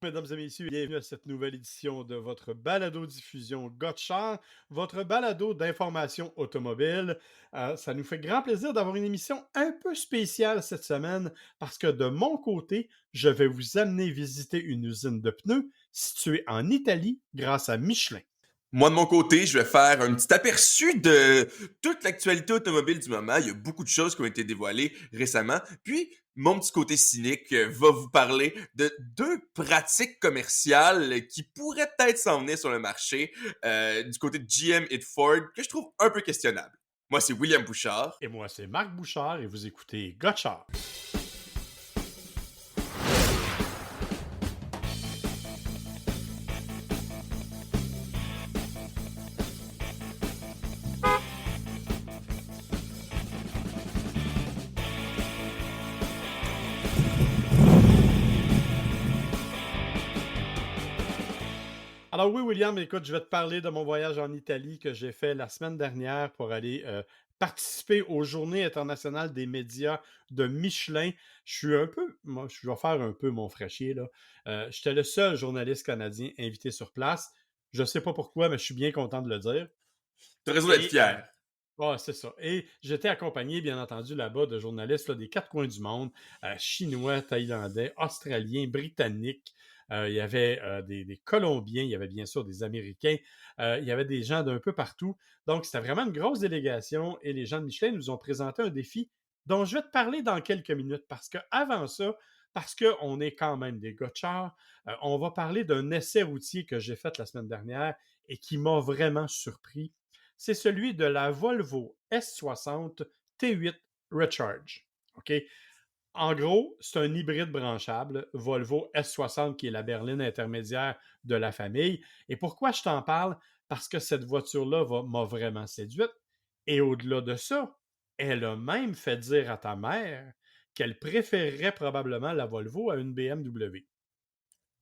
mesdames et messieurs, bienvenue à cette nouvelle édition de votre balado-diffusion Gotchar, votre balado d'information automobile. Ça nous fait grand plaisir d'avoir une émission un peu spéciale cette semaine parce que de mon côté, je vais vous amener visiter une usine de pneus située en Italie grâce à Michelin. Moi, de mon côté, je vais faire un petit aperçu de toute l'actualité automobile du moment. Il y a beaucoup de choses qui ont été dévoilées récemment. Puis, mon petit côté cynique va vous parler de deux pratiques commerciales qui pourraient peut-être s'en venir sur le marché du côté de GM et de Ford que je trouve un peu questionnables. Moi, c'est William Bouchard. Et moi, c'est Marc Bouchard et vous écoutez Gotchar. Alors oui, William, écoute, je vais te parler de mon voyage en Italie que j'ai fait la semaine dernière pour aller participer aux Journées internationales des médias de Michelin. Moi, je vais faire un peu mon fraîchier, là. J'étais le seul journaliste canadien invité sur place. Je ne sais pas pourquoi, mais je suis bien content de le dire. T'as raison d'être Et fier. ouais, c'est ça. Et j'étais accompagné, bien entendu, là-bas de journalistes là, des quatre coins du monde, chinois, thaïlandais, australiens, britanniques. Il y avait des Colombiens, il y avait bien sûr des Américains, il y avait des gens d'un peu partout. Donc, c'était vraiment une grosse délégation et les gens de Michelin nous ont présenté un défi dont je vais te parler dans quelques minutes parce qu'avant ça, parce qu'on est quand même des gars de char, on va parler d'un essai routier que j'ai fait la semaine dernière et qui m'a vraiment surpris. C'est celui de la Volvo S60 T8 Recharge. OK? En gros, c'est un hybride branchable, Volvo S60, qui est la berline intermédiaire de la famille. Et pourquoi je t'en parle? Parce que cette voiture-là m'a vraiment séduite. Et au-delà de ça, elle a même fait dire à ta mère qu'elle préférerait probablement la Volvo à une BMW.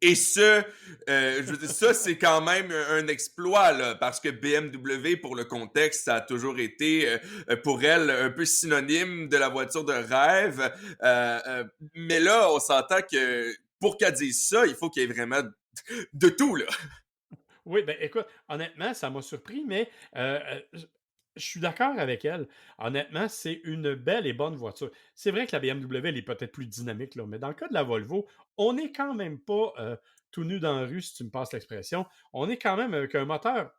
Et je veux dire, ça, c'est quand même un exploit, là, parce que BMW, pour le contexte, ça a toujours été, pour elle, un peu synonyme de la voiture de rêve. Mais là, on s'entend que pour qu'elle dise ça, il faut qu'il y ait vraiment de tout, là. Oui, ben écoute, honnêtement, ça m'a surpris, mais je suis d'accord avec elle. Honnêtement, c'est une belle et bonne voiture. C'est vrai que la BMW, elle est peut-être plus dynamique, là, mais dans le cas de la Volvo, on n'est quand même pas tout nu dans la rue, si tu me passes l'expression. On est quand même avec un moteur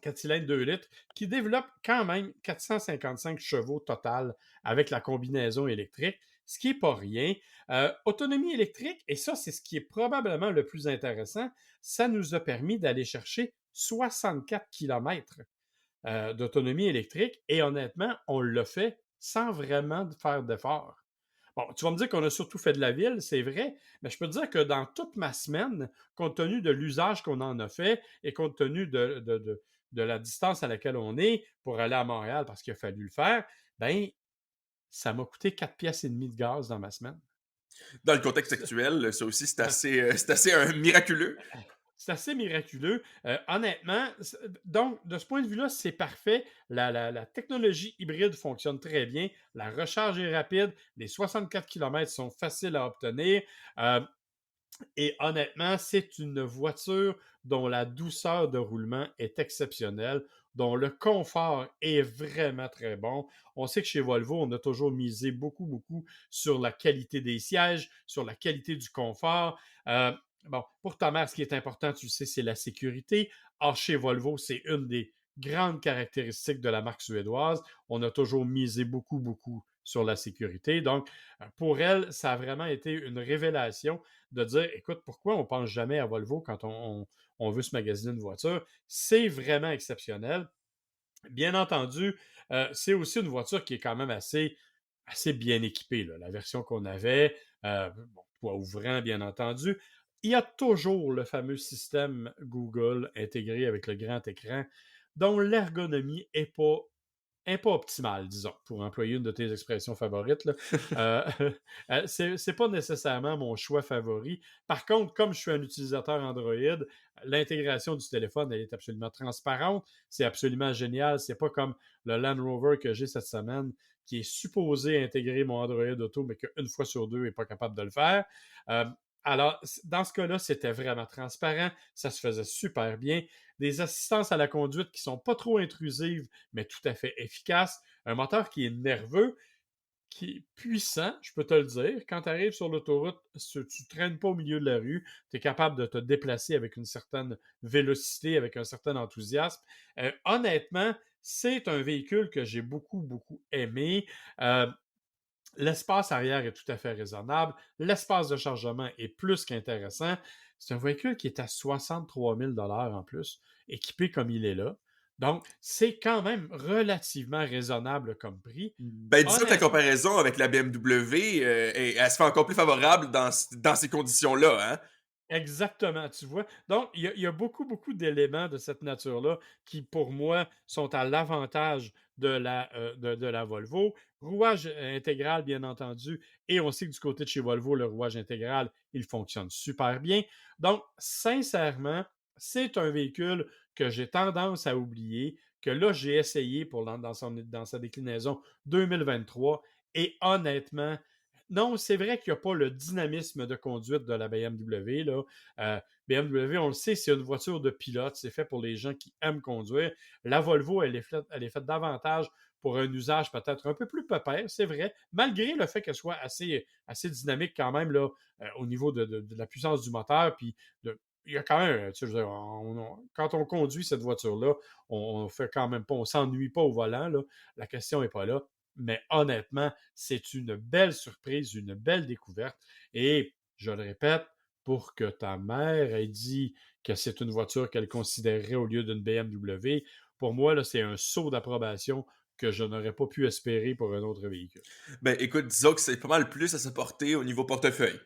4 cylindres 2 litres qui développe quand même 455 chevaux total avec la combinaison électrique, ce qui n'est pas rien. Autonomie électrique, et ça, c'est ce qui est probablement le plus intéressant, ça nous a permis d'aller chercher 64 kilomètres d'autonomie électrique et honnêtement, on l'a fait sans vraiment faire d'efforts. Bon, tu vas me dire qu'on a surtout fait de la ville, c'est vrai, mais je peux te dire que dans toute ma semaine, compte tenu de l'usage qu'on en a fait et compte tenu de la distance à laquelle on est pour aller à Montréal parce qu'il a fallu le faire, ben ça m'a coûté 4 pièces et demie de gaz dans ma semaine. Dans le contexte actuel, ça aussi, c'est assez miraculeux. C'est assez miraculeux. Honnêtement, donc, de ce point de vue-là, c'est parfait. La technologie hybride fonctionne très bien. La recharge est rapide. Les 64 kilomètres sont faciles à obtenir. Euh, Et honnêtement, c'est une voiture dont la douceur de roulement est exceptionnelle, dont le confort est vraiment très bon. On sait que chez Volvo, on a toujours misé beaucoup, beaucoup sur la qualité des sièges, sur la qualité du confort. Bon, pour ta mère, ce qui est important, tu sais, c'est la sécurité. Or, chez Volvo, c'est une des grandes caractéristiques de la marque suédoise. On a toujours misé beaucoup, beaucoup sur la sécurité. Donc, pour elle, ça a vraiment été une révélation de dire, écoute, pourquoi on pense jamais à Volvo quand on veut se magasiner une voiture? C'est vraiment exceptionnel. Bien entendu, c'est aussi une voiture qui est quand même assez bien équipée, là. La version qu'on avait, bon, toit ouvrant, bien entendu. Il y a toujours le fameux système Google intégré avec le grand écran, dont l'ergonomie est pas optimale, disons, pour employer une de tes expressions favorites. Là. C'est pas nécessairement mon choix favori. Par contre, comme je suis un utilisateur Android, l'intégration du téléphone, elle est absolument transparente. C'est absolument génial. C'est pas comme le Land Rover que j'ai cette semaine qui est supposé intégrer mon Android Auto, mais qu'une fois sur deux, n'est pas capable de le faire. Euh, Alors, dans ce cas-là, c'était vraiment transparent, ça se faisait super bien. Des assistances à la conduite qui sont pas trop intrusives, mais tout à fait efficaces. Un moteur qui est nerveux, qui est puissant, je peux te le dire. Quand tu arrives sur l'autoroute, tu ne traînes pas au milieu de la rue, tu es capable de te déplacer avec une certaine vélocité, avec un certain enthousiasme. Honnêtement, c'est un véhicule que j'ai beaucoup, beaucoup aimé. Euh, L'espace arrière est tout à fait raisonnable. L'espace de chargement est plus qu'intéressant. C'est un véhicule qui est à 63 000 en plus, équipé comme il est là. Donc, c'est quand même relativement raisonnable comme prix. Ben, disons que la Honnêtement, comparaison avec la BMW, elle se fait encore plus favorable dans ces conditions-là, hein? exactement, tu vois. Donc, il y a beaucoup, beaucoup d'éléments de cette nature-là qui, pour moi, sont à l'avantage de la Volvo. Rouage intégral, bien entendu, et on sait que du côté de chez Volvo, le rouage intégral, il fonctionne super bien. Donc, sincèrement, c'est un véhicule que j'ai tendance à oublier, que là, j'ai essayé dans sa déclinaison 2023, et honnêtement, non, c'est vrai qu'il n'y a pas le dynamisme de conduite de la BMW. Là. BMW, on le sait, c'est une voiture de pilote. C'est fait pour les gens qui aiment conduire. La Volvo, elle est faite davantage pour un usage peut-être un peu plus pépère, c'est vrai, malgré le fait qu'elle soit assez dynamique quand même là, au niveau de la puissance du moteur. Puis il y a quand même, tu sais, je veux dire, quand on conduit cette voiture-là, on fait quand même pas, on s'ennuie pas au volant. Là. La question n'est pas là. Mais honnêtement, c'est une belle surprise, une belle découverte. Et je le répète, pour que ta mère ait dit que c'est une voiture qu'elle considérerait au lieu d'une BMW, pour moi, là, c'est un saut d'approbation que je n'aurais pas pu espérer pour un autre véhicule. Ben, écoute, disons que c'est pas mal plus à sa portée au niveau portefeuille.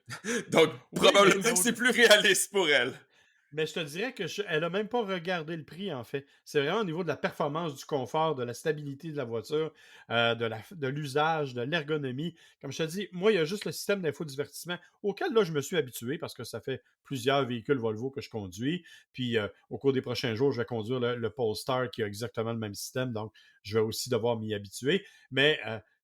Donc, Oui, probablement que c'est plus réaliste pour elle. mais je te dirais elle n'a même pas regardé le prix, en fait. C'est vraiment au niveau de la performance, du confort, de la stabilité de la voiture, de l'usage, de l'ergonomie. Comme je te dis, moi, il y a juste le système d'infodivertissement auquel, là, je me suis habitué parce que ça fait plusieurs véhicules Volvo que je conduis. Puis, au cours des prochains jours, je vais conduire le Polestar qui a exactement le même système. Donc, je vais aussi devoir m'y habituer. Mais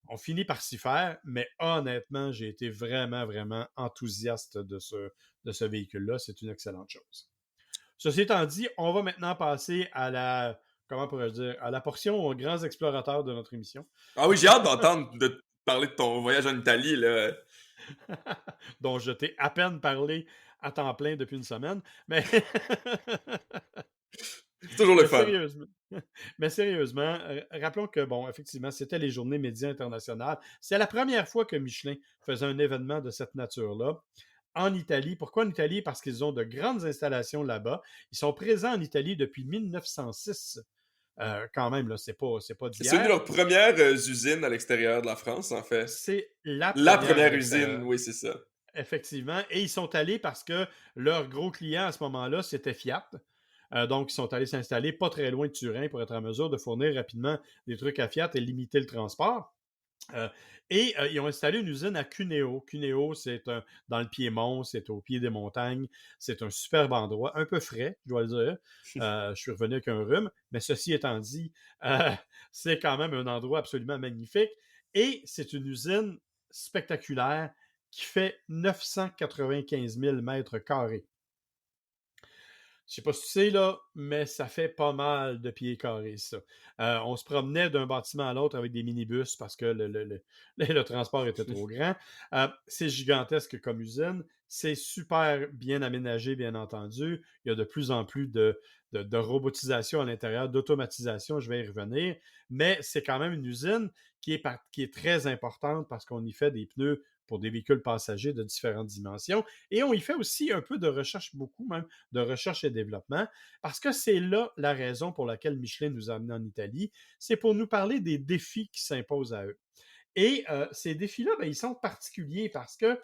on finit par s'y faire. Mais honnêtement, j'ai été vraiment, vraiment enthousiaste de ce véhicule-là. C'est une excellente chose. Ceci étant dit, on va maintenant passer à comment pourrais-je dire, à la portion aux grands explorateurs de notre émission, Ah oui, j'ai hâte d'entendre de parler de ton voyage en Italie, là. dont je t'ai à peine parlé à temps plein depuis une semaine. Mais, C'est toujours le mais fun. sérieusement, mais sérieusement, rappelons que, bon, effectivement, c'était les Journées médias internationales. C'est la première fois que Michelin faisait un événement de cette nature-là en Italie. Pourquoi en Italie? Parce qu'ils ont de grandes installations là-bas. Ils sont présents en Italie depuis 1906. Quand même, là, c'est pas C'est une de d'hier. leurs premières usines à l'extérieur de la France, en fait. C'est la La première à première usine, l'extérieur, oui, c'est ça. effectivement. Et ils sont allés parce que leur gros client à ce moment-là, c'était Fiat. Donc, ils sont allés s'installer pas très loin de Turin pour être en mesure de fournir rapidement des trucs à Fiat et limiter le transport. Euh, ils ont installé une usine à Cuneo. Cuneo, dans le Piémont, c'est au pied des montagnes. C'est un superbe endroit, un peu frais, je dois le dire. Je suis revenu avec un rhume, mais ceci étant dit, euh, c'est quand même un endroit absolument magnifique. Et c'est une usine spectaculaire qui fait 995 000 mètres carrés. Je sais pas si tu sais, là, mais ça fait pas mal de pieds carrés, ça. On se promenait d'un bâtiment à l'autre avec des minibus parce que le transport était trop grand. C'est gigantesque comme usine. C'est super bien aménagé, bien entendu. Il y a de plus en plus de robotisation à l'intérieur, d'automatisation, je vais y revenir. Mais c'est quand même une usine qui est très importante parce qu'on y fait des pneus pour des véhicules passagers de différentes dimensions. Et on y fait aussi un peu de recherche, beaucoup même, de recherche et développement, parce que c'est là la raison pour laquelle Michelin nous a amenés en Italie, c'est pour nous parler des défis qui s'imposent à eux. Et ces défis-là, ben, ils sont particuliers parce que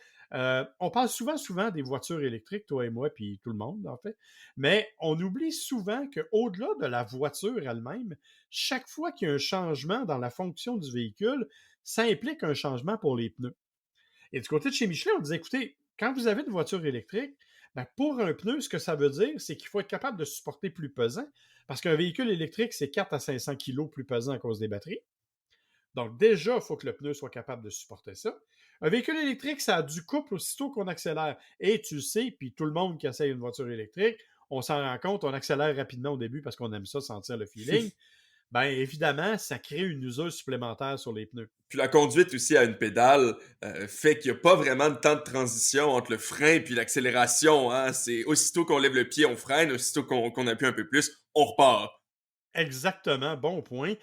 on parle souvent des voitures électriques, toi et moi, puis tout le monde, en fait, mais on oublie souvent qu'au-delà de la voiture elle-même, chaque fois qu'il y a un changement dans la fonction du véhicule, ça implique un changement pour les pneus. Et du côté de chez Michelin, on disait, écoutez, quand vous avez une voiture électrique, ben pour un pneu, ce que ça veut dire, c'est qu'il faut être capable de supporter plus pesant, parce qu'un véhicule électrique, c'est 4 à 500 kilos plus pesant à cause des batteries. Donc déjà, il faut que le pneu soit capable de supporter ça. Un véhicule électrique, ça a du couple aussitôt qu'on accélère. Et tu sais, puis tout le monde qui essaye une voiture électrique, on s'en rend compte, on accélère rapidement au début parce qu'on aime ça, sentir le feeling. Bien, évidemment, ça crée une useuse supplémentaire sur les pneus. Puis la conduite aussi à une pédale fait qu'il n'y a pas vraiment de temps de transition entre le frein et l'accélération. Hein? C'est aussitôt qu'on lève le pied, on freine, aussitôt qu'on appuie un peu plus, on repart. Exactement, bon point.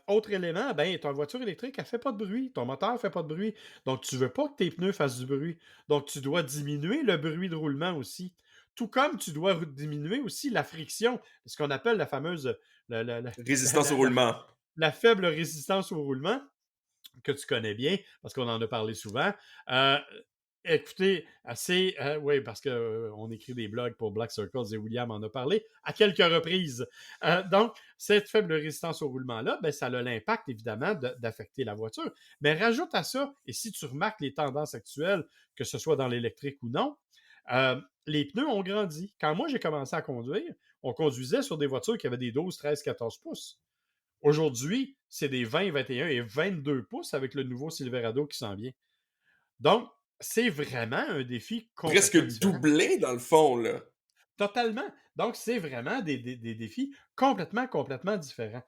Autre élément, ben, ta voiture électrique, elle ne fait pas de bruit. Ton moteur ne fait pas de bruit. Donc, tu ne veux pas que tes pneus fassent du bruit. Donc, tu dois diminuer le bruit de roulement aussi. Tout comme tu dois diminuer aussi la friction, ce qu'on appelle la fameuse la, la, la, Résistance au la, roulement. la faible résistance au roulement, que tu connais bien, parce qu'on en a parlé souvent. Écoutez, oui, parce qu'on écrit des blogs pour Black Circles et William en a parlé à quelques reprises. Donc, cette faible résistance au roulement-là, ben, ça a l'impact, évidemment, d'affecter la voiture. Mais rajoute à ça, et si tu remarques les tendances actuelles, que ce soit dans l'électrique ou non, les pneus ont grandi. Quand moi, j'ai commencé à conduire, on conduisait sur des voitures qui avaient des 12, 13, 14 pouces. Aujourd'hui, c'est des 20, 21 et 22 pouces avec le nouveau Silverado qui s'en vient. Donc, c'est vraiment un défi Presque complètement différent. doublé dans le fond, là. Totalement. Donc, c'est vraiment des défis complètement différents.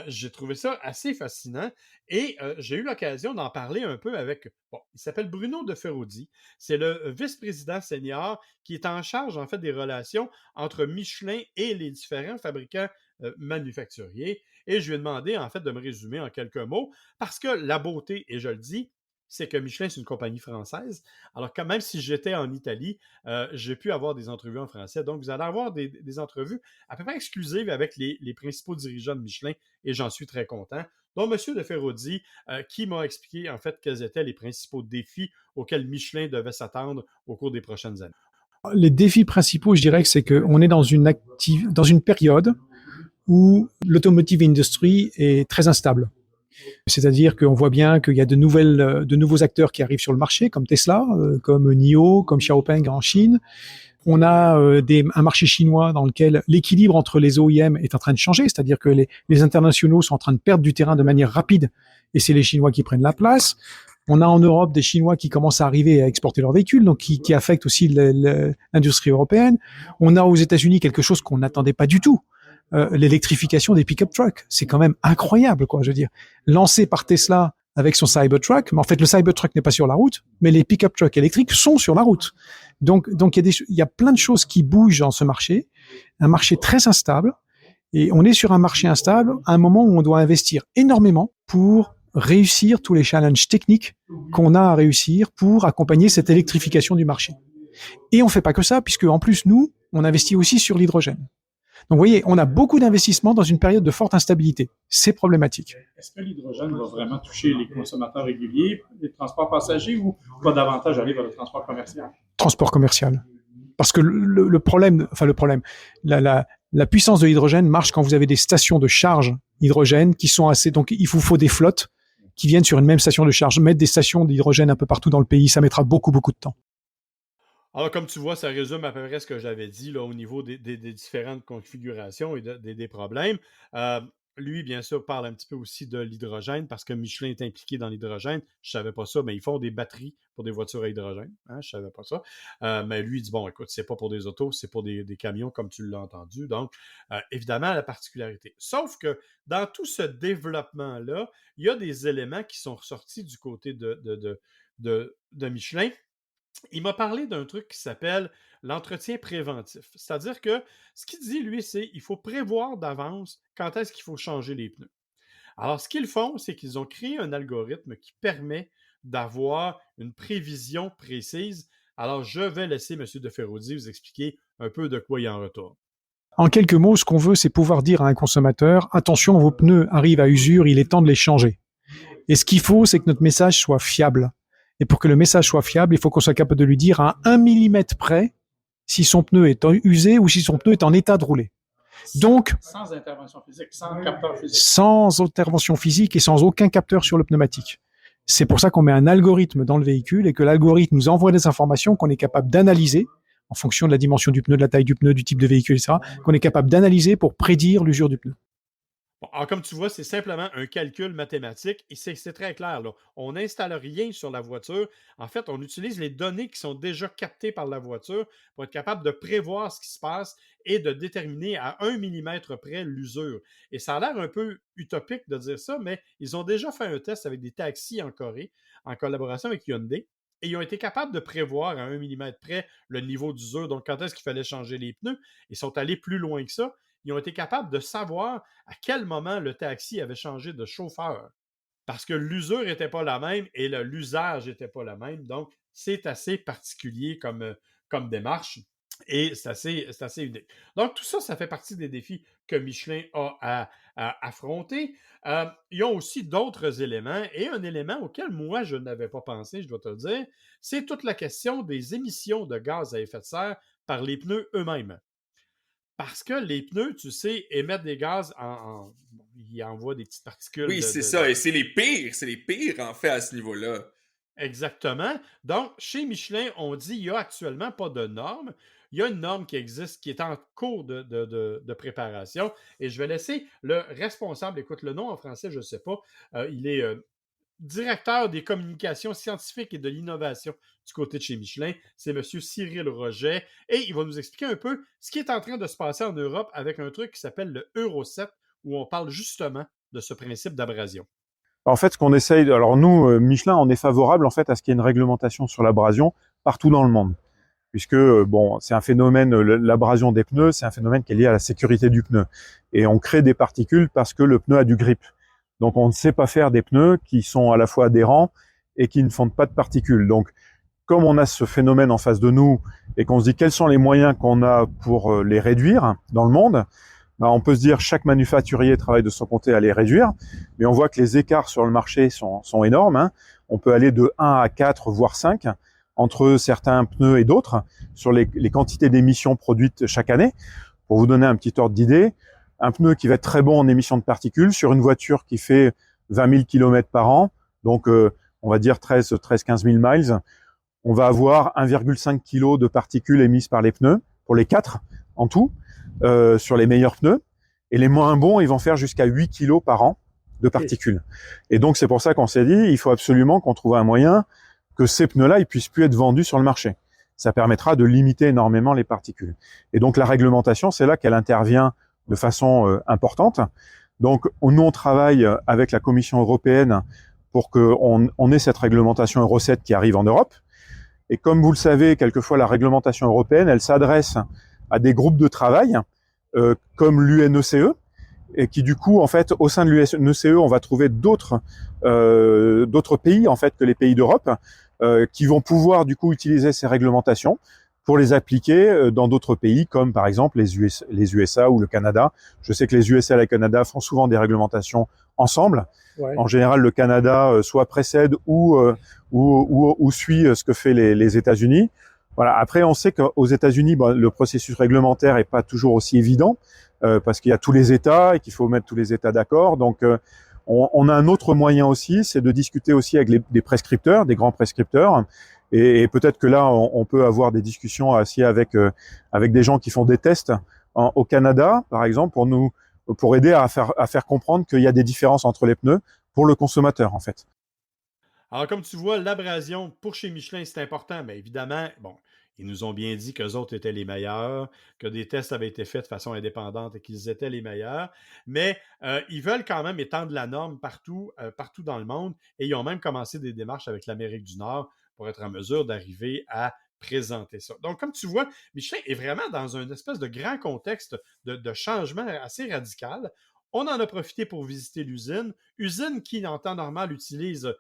J'ai trouvé ça assez fascinant et j'ai eu l'occasion d'en parler un peu avec, bon, il s'appelle Bruno de Ferraudy. C'est le vice-président senior qui est en charge, en fait, des relations entre Michelin et les différents fabricants manufacturiers. Et je lui ai demandé, en fait, de me résumer en quelques mots parce que la beauté, et je le dis, c'est que Michelin, c'est une compagnie française. Alors, quand même si j'étais en Italie, j'ai pu avoir des entrevues en français. Donc, vous allez avoir des entrevues à peu près exclusives avec les principaux dirigeants de Michelin et j'en suis très content. Donc, M. de Ferraudy, qui m'a expliqué en fait quels étaient les principaux défis auxquels Michelin devait s'attendre au cours des prochaines années. Les défis principaux, je dirais que c'est qu'on est dans une période où l'automotive industry est très instable. C'est-à-dire qu'on voit bien qu'il y a de nouveaux acteurs qui arrivent sur le marché, comme Tesla, comme NIO, comme Xiaopeng en Chine. On a un marché chinois dans lequel l'équilibre entre les OEM est en train de changer, c'est-à-dire que les internationaux sont en train de perdre du terrain de manière rapide, et c'est les Chinois qui prennent la place. On a en Europe des Chinois qui commencent à arriver à exporter leurs véhicules, donc qui affectent aussi l'industrie européenne. On a aux États-Unis quelque chose qu'on n'attendait pas du tout. L'électrification des pick-up trucks, c'est quand même incroyable, quoi. Je veux dire, lancé par Tesla avec son Cybertruck, mais en fait le Cybertruck n'est pas sur la route, mais les pick-up trucks électriques sont sur la route. Donc il y a plein de choses qui bougent dans ce marché, un marché très instable, et on est sur un marché instable à un moment où on doit investir énormément pour réussir tous les challenges techniques qu'on a à réussir pour accompagner cette électrification du marché. Et on fait pas que ça, puisque en plus nous, on investit aussi sur l'hydrogène. Donc, vous voyez, on a beaucoup d'investissements dans une période de forte instabilité. C'est problématique. Est-ce que l'hydrogène va vraiment toucher les consommateurs réguliers, les transports passagers, ou va davantage aller vers le transport commercial? Transport commercial. Parce que la puissance de l'hydrogène marche quand vous avez des stations de charge hydrogène qui sont assez. Donc, il vous faut des flottes qui viennent sur une même station de charge. Mettre des stations d'hydrogène un peu partout dans le pays, ça mettra beaucoup de temps. Alors, comme tu vois, ça résume à peu près ce que j'avais dit là, au niveau des différentes configurations et des problèmes. Lui, bien sûr, parle un petit peu aussi de l'hydrogène parce que Michelin est impliqué dans l'hydrogène. Je ne savais pas ça, mais ils font des batteries pour des voitures à hydrogène. Hein, je ne savais pas ça. Mais lui, il dit, bon, écoute, c'est pas pour des autos, c'est pour des camions, comme tu l'as entendu. Donc, évidemment, la particularité. Sauf que dans tout ce développement-là, il y a des éléments qui sont ressortis du côté de Michelin. Il m'a parlé d'un truc qui s'appelle l'entretien préventif. C'est-à-dire que ce qu'il dit, lui, c'est qu'il faut prévoir d'avance quand est-ce qu'il faut changer les pneus. Alors, ce qu'ils font, c'est qu'ils ont créé un algorithme qui permet d'avoir une prévision précise. Alors, je vais laisser M. de Ferraudy vous expliquer un peu de quoi il en retourne. En quelques mots, ce qu'on veut, c'est pouvoir dire à un consommateur, attention, vos pneus arrivent à usure, il est temps de les changer. Et ce qu'il faut, c'est que notre message soit fiable. Et pour que le message soit fiable, il faut qu'on soit capable de lui dire à 1 millimètre près si son pneu est usé ou si son pneu est en état de rouler. Donc, sans intervention physique, sans capteur physique. Sans intervention physique et sans aucun capteur sur le pneumatique. C'est pour ça qu'on met un algorithme dans le véhicule et que l'algorithme nous envoie des informations qu'on est capable d'analyser en fonction de la dimension du pneu, de la taille du pneu, du type de véhicule, etc., qu'on est capable d'analyser pour prédire l'usure du pneu. Bon, alors, comme tu vois, c'est simplement un calcul mathématique et c'est très clair, là. On n'installe rien sur la voiture. En fait, on utilise les données qui sont déjà captées par la voiture pour être capable de prévoir ce qui se passe et de déterminer à 1 millimètre près l'usure. Et ça a l'air un peu utopique de dire ça, mais ils ont déjà fait un test avec des taxis en Corée, en collaboration avec Hyundai. Et ils ont été capables de prévoir à 1 millimètre près le niveau d'usure, donc quand est-ce qu'il fallait changer les pneus. Ils sont allés plus loin que ça. Ils ont été capables de savoir à quel moment le taxi avait changé de chauffeur. Parce que l'usure n'était pas la même et l'usage n'était pas le même. Donc, c'est assez particulier comme démarche et c'est assez unique. Donc, tout ça, ça fait partie des défis que Michelin a à affronter. Ils ont aussi d'autres éléments et un élément auquel moi, je n'avais pas pensé, je dois te le dire, c'est toute la question des émissions de gaz à effet de serre par les pneus eux-mêmes. Parce que les pneus, tu sais, émettent des gaz bon, ils envoient des petites particules Oui, c'est ça. Et c'est les pires, en fait, à ce niveau-là. Exactement. Donc, chez Michelin, on dit qu'il n'y a actuellement pas de norme. Il y a une norme qui existe, qui est en cours de préparation. Et je vais laisser le responsable, écoute, le nom en français, je ne sais pas. Il est directeur des communications scientifiques et de l'innovation du côté de chez Michelin. C'est M. Cyril Roget. Et il va nous expliquer un peu ce qui est en train de se passer en Europe avec un truc qui s'appelle le Euro 7, où on parle justement de ce principe d'abrasion. En fait, ce qu'on essaye, alors nous, Michelin, on est favorable en fait à ce qu'il y ait une réglementation sur l'abrasion partout dans le monde, puisque bon, c'est un phénomène, l'abrasion des pneus, c'est un phénomène qui est lié à la sécurité du pneu, et on crée des particules parce que le pneu a du grip. Donc, on ne sait pas faire des pneus qui sont à la fois adhérents et qui ne font pas de particules. Donc, comme on a ce phénomène en face de nous et qu'on se dit quels sont les moyens qu'on a pour les réduire dans le monde, ben on peut se dire chaque manufacturier travaille de son côté à les réduire, mais on voit que les écarts sur le marché sont énormes. Hein. On peut aller de 1 à 4, voire 5 entre certains pneus et d'autres sur les quantités d'émissions produites chaque année. Pour vous donner un petit ordre d'idée, un pneu qui va être très bon en émissions de particules sur une voiture qui fait 20 000 km par an, donc on va dire 13-15 000 miles, on va avoir 1,5 kg de particules émises par les pneus, pour les 4 en tout, sur les meilleurs pneus. Et les moins bons, ils vont faire jusqu'à 8 kg par an de particules. Et donc, c'est pour ça qu'on s'est dit, il faut absolument qu'on trouve un moyen que ces pneus-là, ils puissent plus être vendus sur le marché. Ça permettra de limiter énormément les particules. Et donc, la réglementation, c'est là qu'elle intervient de façon importante. Donc, nous, on travaille avec la Commission européenne pour qu'on ait cette réglementation Euro 7 qui arrive en Europe. Et comme vous le savez, quelquefois, la réglementation européenne, elle s'adresse à des groupes de travail, comme l'UNECE, et qui du coup, en fait, au sein de l'UNECE, on va trouver d'autres pays, en fait, que les pays d'Europe, qui vont pouvoir du coup utiliser ces réglementations pour les appliquer dans d'autres pays, comme par exemple les USA ou le Canada. Je sais que les USA et le Canada font souvent des réglementations ensemble. Ouais. En général, le Canada soit précède ou suit ce que fait les États-Unis. Voilà. Après, on sait qu'aux États-Unis, bon, le processus réglementaire est pas toujours aussi évident parce qu'il y a tous les États et qu'il faut mettre tous les États d'accord. Donc, on a un autre moyen aussi, c'est de discuter aussi avec des prescripteurs, des grands prescripteurs. Et peut-être que là, on peut avoir des discussions aussi avec des gens qui font des tests au Canada, par exemple, pour aider à faire comprendre qu'il y a des différences entre les pneus pour le consommateur, en fait. Alors, comme tu vois, l'abrasion pour chez Michelin, c'est important. Mais évidemment, bon, ils nous ont bien dit qu'eux autres étaient les meilleurs, que des tests avaient été faits de façon indépendante et qu'ils étaient les meilleurs. Mais ils veulent quand même étendre la norme partout dans le monde. Et ils ont même commencé des démarches avec l'Amérique du Nord pour être en mesure d'arriver à présenter ça. Donc, comme tu vois, Michelin est vraiment dans un espèce de grand contexte de changement assez radical. On en a profité pour visiter usine qui, en temps normal, utilise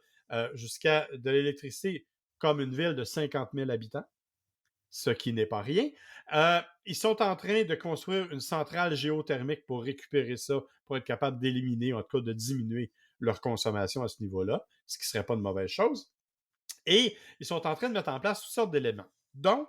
jusqu'à de l'électricité comme une ville de 50 000 habitants, ce qui n'est pas rien. Ils sont en train de construire une centrale géothermique pour récupérer ça, pour être capable d'éliminer, en tout cas de diminuer leur consommation à ce niveau-là, ce qui ne serait pas une mauvaise chose. Et ils sont en train de mettre en place toutes sortes d'éléments, dont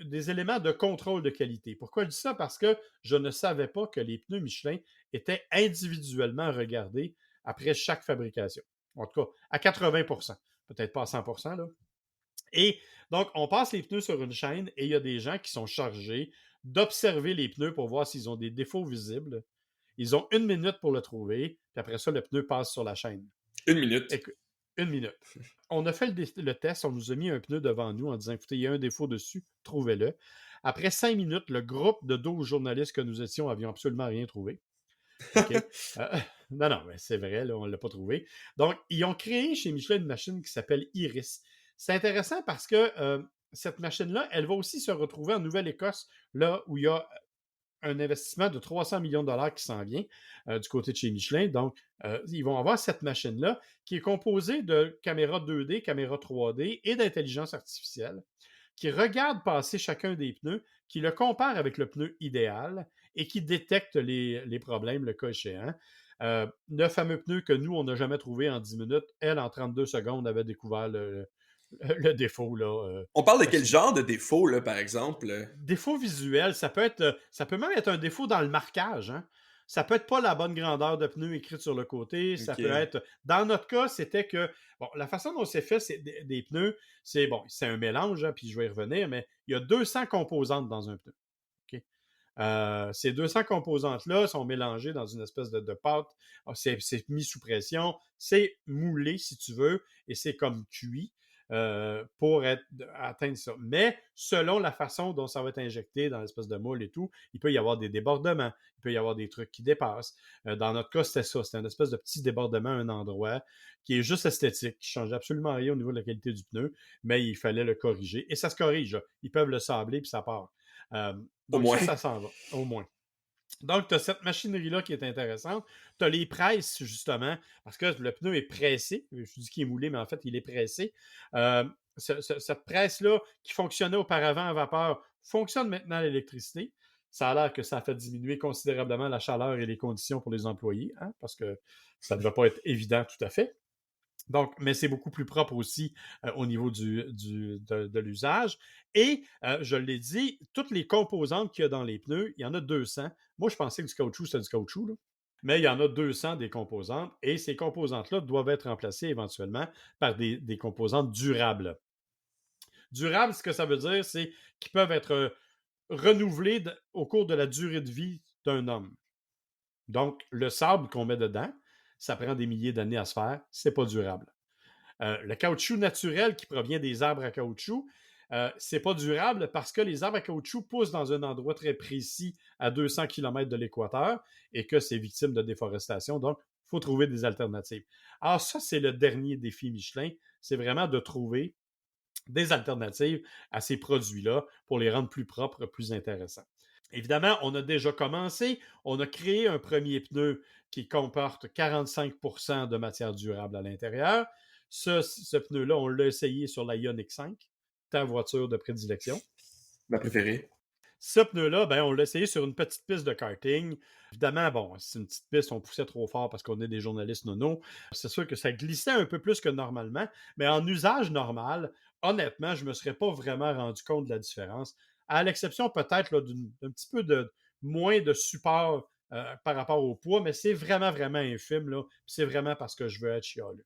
des éléments de contrôle de qualité. Pourquoi je dis ça? Parce que je ne savais pas que les pneus Michelin étaient individuellement regardés après chaque fabrication. En tout cas, à 80%. Peut-être pas à 100%, là. Et donc, on passe les pneus sur une chaîne et il y a des gens qui sont chargés d'observer les pneus pour voir s'ils ont des défauts visibles. Ils ont 1 minute pour le trouver, puis après ça, le pneu passe sur la chaîne. 1 minute. Écoute, 1 minute. On a fait le test, on nous a mis un pneu devant nous en disant, écoutez, il y a un défaut dessus, trouvez-le. Après 5 minutes, le groupe de 12 journalistes que nous étions n'avions absolument rien trouvé. OK? Non, mais c'est vrai, là, on ne l'a pas trouvé. Donc, ils ont créé chez Michelin une machine qui s'appelle Iris. C'est intéressant parce que cette machine-là, elle va aussi se retrouver en Nouvelle-Écosse, là où il y a un investissement de 300 millions de dollars qui s'en vient du côté de chez Michelin. Donc, ils vont avoir cette machine-là qui est composée de caméras 2D, caméras 3D et d'intelligence artificielle qui regarde passer chacun des pneus, qui le compare avec le pneu idéal et qui détecte les problèmes, le cas échéant. Le fameux pneu que nous, on n'a jamais trouvé en 10 minutes, elle, en 32 secondes, avait découvert le défaut. Là, On parle de quel genre de défaut, là, par exemple? défaut visuel, ça peut même être un défaut dans le marquage. Hein? Ça peut être pas la bonne grandeur de pneu écrite sur le côté. Ça peut être. Dans notre cas, c'était que. Bon, la façon dont c'est fait, c'est des pneus, c'est un mélange, hein, puis je vais y revenir, mais il y a 200 composantes dans un pneu. Okay? Ces 200 composantes-là sont mélangées dans une espèce de pâte. C'est mis sous pression, c'est moulé, si tu veux, et c'est comme cuit. Pour atteindre ça. Mais selon la façon dont ça va être injecté dans l'espèce de moule et tout, il peut y avoir des débordements, il peut y avoir des trucs qui dépassent. Dans notre cas, c'était ça. C'était une espèce de petit débordement à un endroit qui est juste esthétique, qui ne change absolument rien au niveau de la qualité du pneu, mais il fallait le corriger. Et ça se corrige. Là. Ils peuvent le sabler puis ça part. Donc ça s'en va, au moins. Donc, tu as cette machinerie-là qui est intéressante. Tu as les presses, justement, parce que le pneu est pressé. Je dis qu'il est moulé, mais en fait, il est pressé. Cette presse-là, qui fonctionnait auparavant à vapeur, fonctionne maintenant à l'électricité. Ça a l'air que ça a fait diminuer considérablement la chaleur et les conditions pour les employés, hein, parce que ça ne devait pas être évident tout à fait. Donc, mais c'est beaucoup plus propre aussi au niveau de l'usage. Et, je l'ai dit, toutes les composantes qu'il y a dans les pneus, il y en a 200. Moi, je pensais que du caoutchouc, c'était du caoutchouc, là. Mais il y en a 200 des composantes. Et ces composantes-là doivent être remplacées éventuellement par des composantes durables. Durable, ce que ça veut dire, c'est qu'ils peuvent être renouvelées au cours de la durée de vie d'un homme. Donc, le sable qu'on met dedans, ça prend des milliers d'années à se faire, c'est pas durable. Le caoutchouc naturel qui provient des arbres à caoutchouc, c'est pas durable parce que les arbres à caoutchouc poussent dans un endroit très précis à 200 km de l'équateur et que c'est victime de déforestation. Donc, il faut trouver des alternatives. Alors ça, c'est le dernier défi Michelin, c'est vraiment de trouver des alternatives à ces produits-là pour les rendre plus propres, plus intéressants. Évidemment, on a déjà commencé. On a créé un premier pneu qui comporte 45% de matière durable à l'intérieur. Ce pneu-là, on l'a essayé sur la Ioniq 5, ta voiture de prédilection. Ma préférée. Ce pneu-là, on l'a essayé sur une petite piste de karting. Évidemment, c'est une petite piste, on poussait trop fort parce qu'on est des journalistes nono. C'est sûr que ça glissait un peu plus que normalement, mais en usage normal, honnêtement, je ne me serais pas vraiment rendu compte de la différence. À l'exception peut-être d'un petit peu de moins de support par rapport au poids, mais c'est vraiment, vraiment infime. Là. C'est vraiment parce que je veux être chialeux.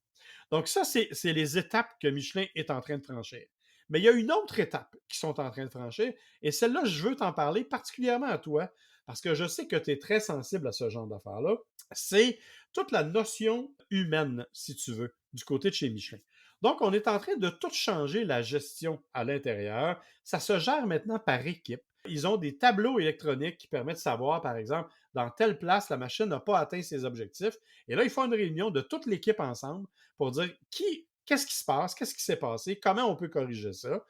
Donc ça, c'est les étapes que Michelin est en train de franchir. Mais il y a une autre étape qu'ils sont en train de franchir, et celle-là, je veux t'en parler particulièrement à toi, parce que je sais que tu es très sensible à ce genre d'affaires-là. C'est toute la notion humaine, si tu veux, du côté de chez Michelin. Donc, on est en train de tout changer la gestion à l'intérieur. Ça se gère maintenant par équipe. Ils ont des tableaux électroniques qui permettent de savoir, par exemple, dans telle place, la machine n'a pas atteint ses objectifs. Et là, ils font une réunion de toute l'équipe ensemble pour dire qu'est-ce qui se passe, qu'est-ce qui s'est passé, comment on peut corriger ça.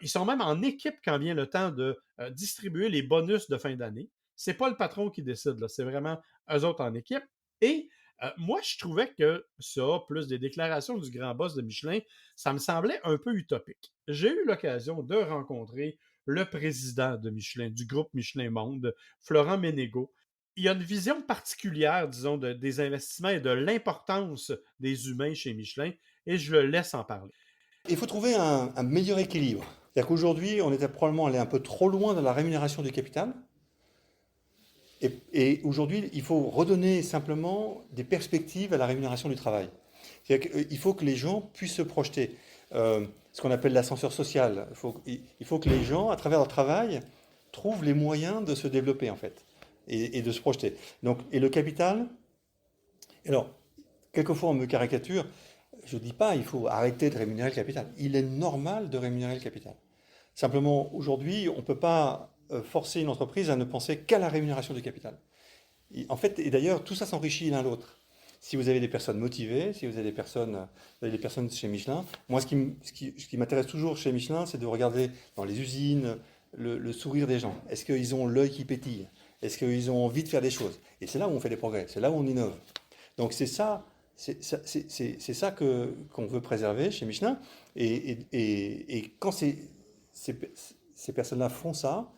Ils sont même en équipe quand vient le temps de distribuer les bonus de fin d'année. C'est pas le patron qui décide, là, c'est vraiment eux autres en équipe. Et moi, je trouvais que ça, plus des déclarations du grand boss de Michelin, ça me semblait un peu utopique. J'ai eu l'occasion de rencontrer le président de Michelin, du groupe Michelin Monde, Florent Ménégo. Il y a une vision particulière, disons, des investissements et de l'importance des humains chez Michelin, et je le laisse en parler. Il faut trouver un meilleur équilibre. C'est-à-dire qu'aujourd'hui, on était probablement allé un peu trop loin dans la rémunération du capital. Et aujourd'hui, il faut redonner simplement des perspectives à la rémunération du travail. C'est-à-dire qu'il faut que les gens puissent se projeter. Ce qu'on appelle l'ascenseur social. Il faut que les gens, à travers leur travail, trouvent les moyens de se développer, en fait. et de se projeter. Donc, et le capital, alors, quelquefois on me caricature, je ne dis pas il faut arrêter de rémunérer le capital. Il est normal de rémunérer le capital. Simplement, aujourd'hui, on ne peut pas forcer une entreprise à ne penser qu'à la rémunération du capital. En fait, et d'ailleurs, tout ça s'enrichit l'un l'autre. Si vous avez des personnes motivées, si vous avez des personnes chez Michelin, moi, ce qui m'intéresse toujours chez Michelin, c'est de regarder dans les usines le sourire des gens. Est-ce qu'ils ont l'œil qui pétille? Est-ce qu'ils ont envie de faire des choses? Et c'est là où on fait des progrès, c'est là où on innove. Donc c'est ça, c'est ça qu'on veut préserver chez Michelin. Et quand ces, ces personnes-là font ça,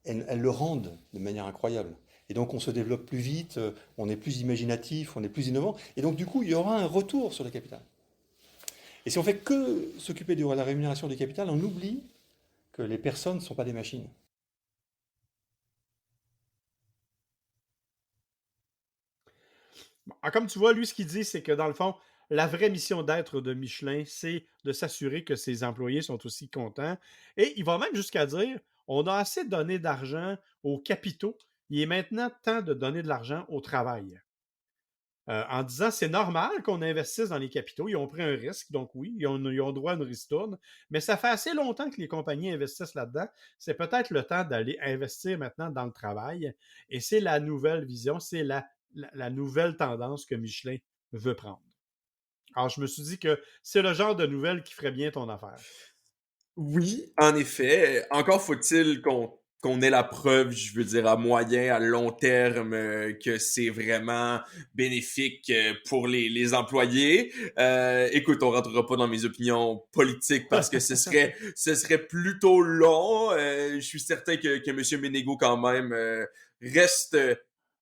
elles le rendent de manière incroyable. Et donc on se développe plus vite, on est plus imaginatif, on est plus innovant. Et donc du coup, il y aura un retour sur le capital. Et si on fait que s'occuper de la rémunération du capital, on oublie que les personnes ne sont pas des machines. Bon, comme tu vois, lui, ce qu'il dit, c'est que dans le fond, la vraie mission d'être de Michelin, c'est de s'assurer que ses employés sont aussi contents. Et il va même jusqu'à dire, on a assez donné d'argent aux capitaux, il est maintenant temps de donner de l'argent au travail. En disant, c'est normal qu'on investisse dans les capitaux, ils ont pris un risque, donc oui, ils ont droit à une ristourne, mais ça fait assez longtemps que les compagnies investissent là-dedans. C'est peut-être le temps d'aller investir maintenant dans le travail, et c'est la nouvelle vision, c'est la nouvelle tendance que Michelin veut prendre. Alors, je me suis dit que c'est le genre de nouvelle qui ferait bien ton affaire. Oui, en effet. Encore faut-il qu'on ait la preuve, je veux dire, à moyen, à long terme, que c'est vraiment bénéfique pour les employés. Écoute, on rentrera pas dans mes opinions politiques parce que ce serait plutôt long. Je suis certain que M. Ménégo, quand même, reste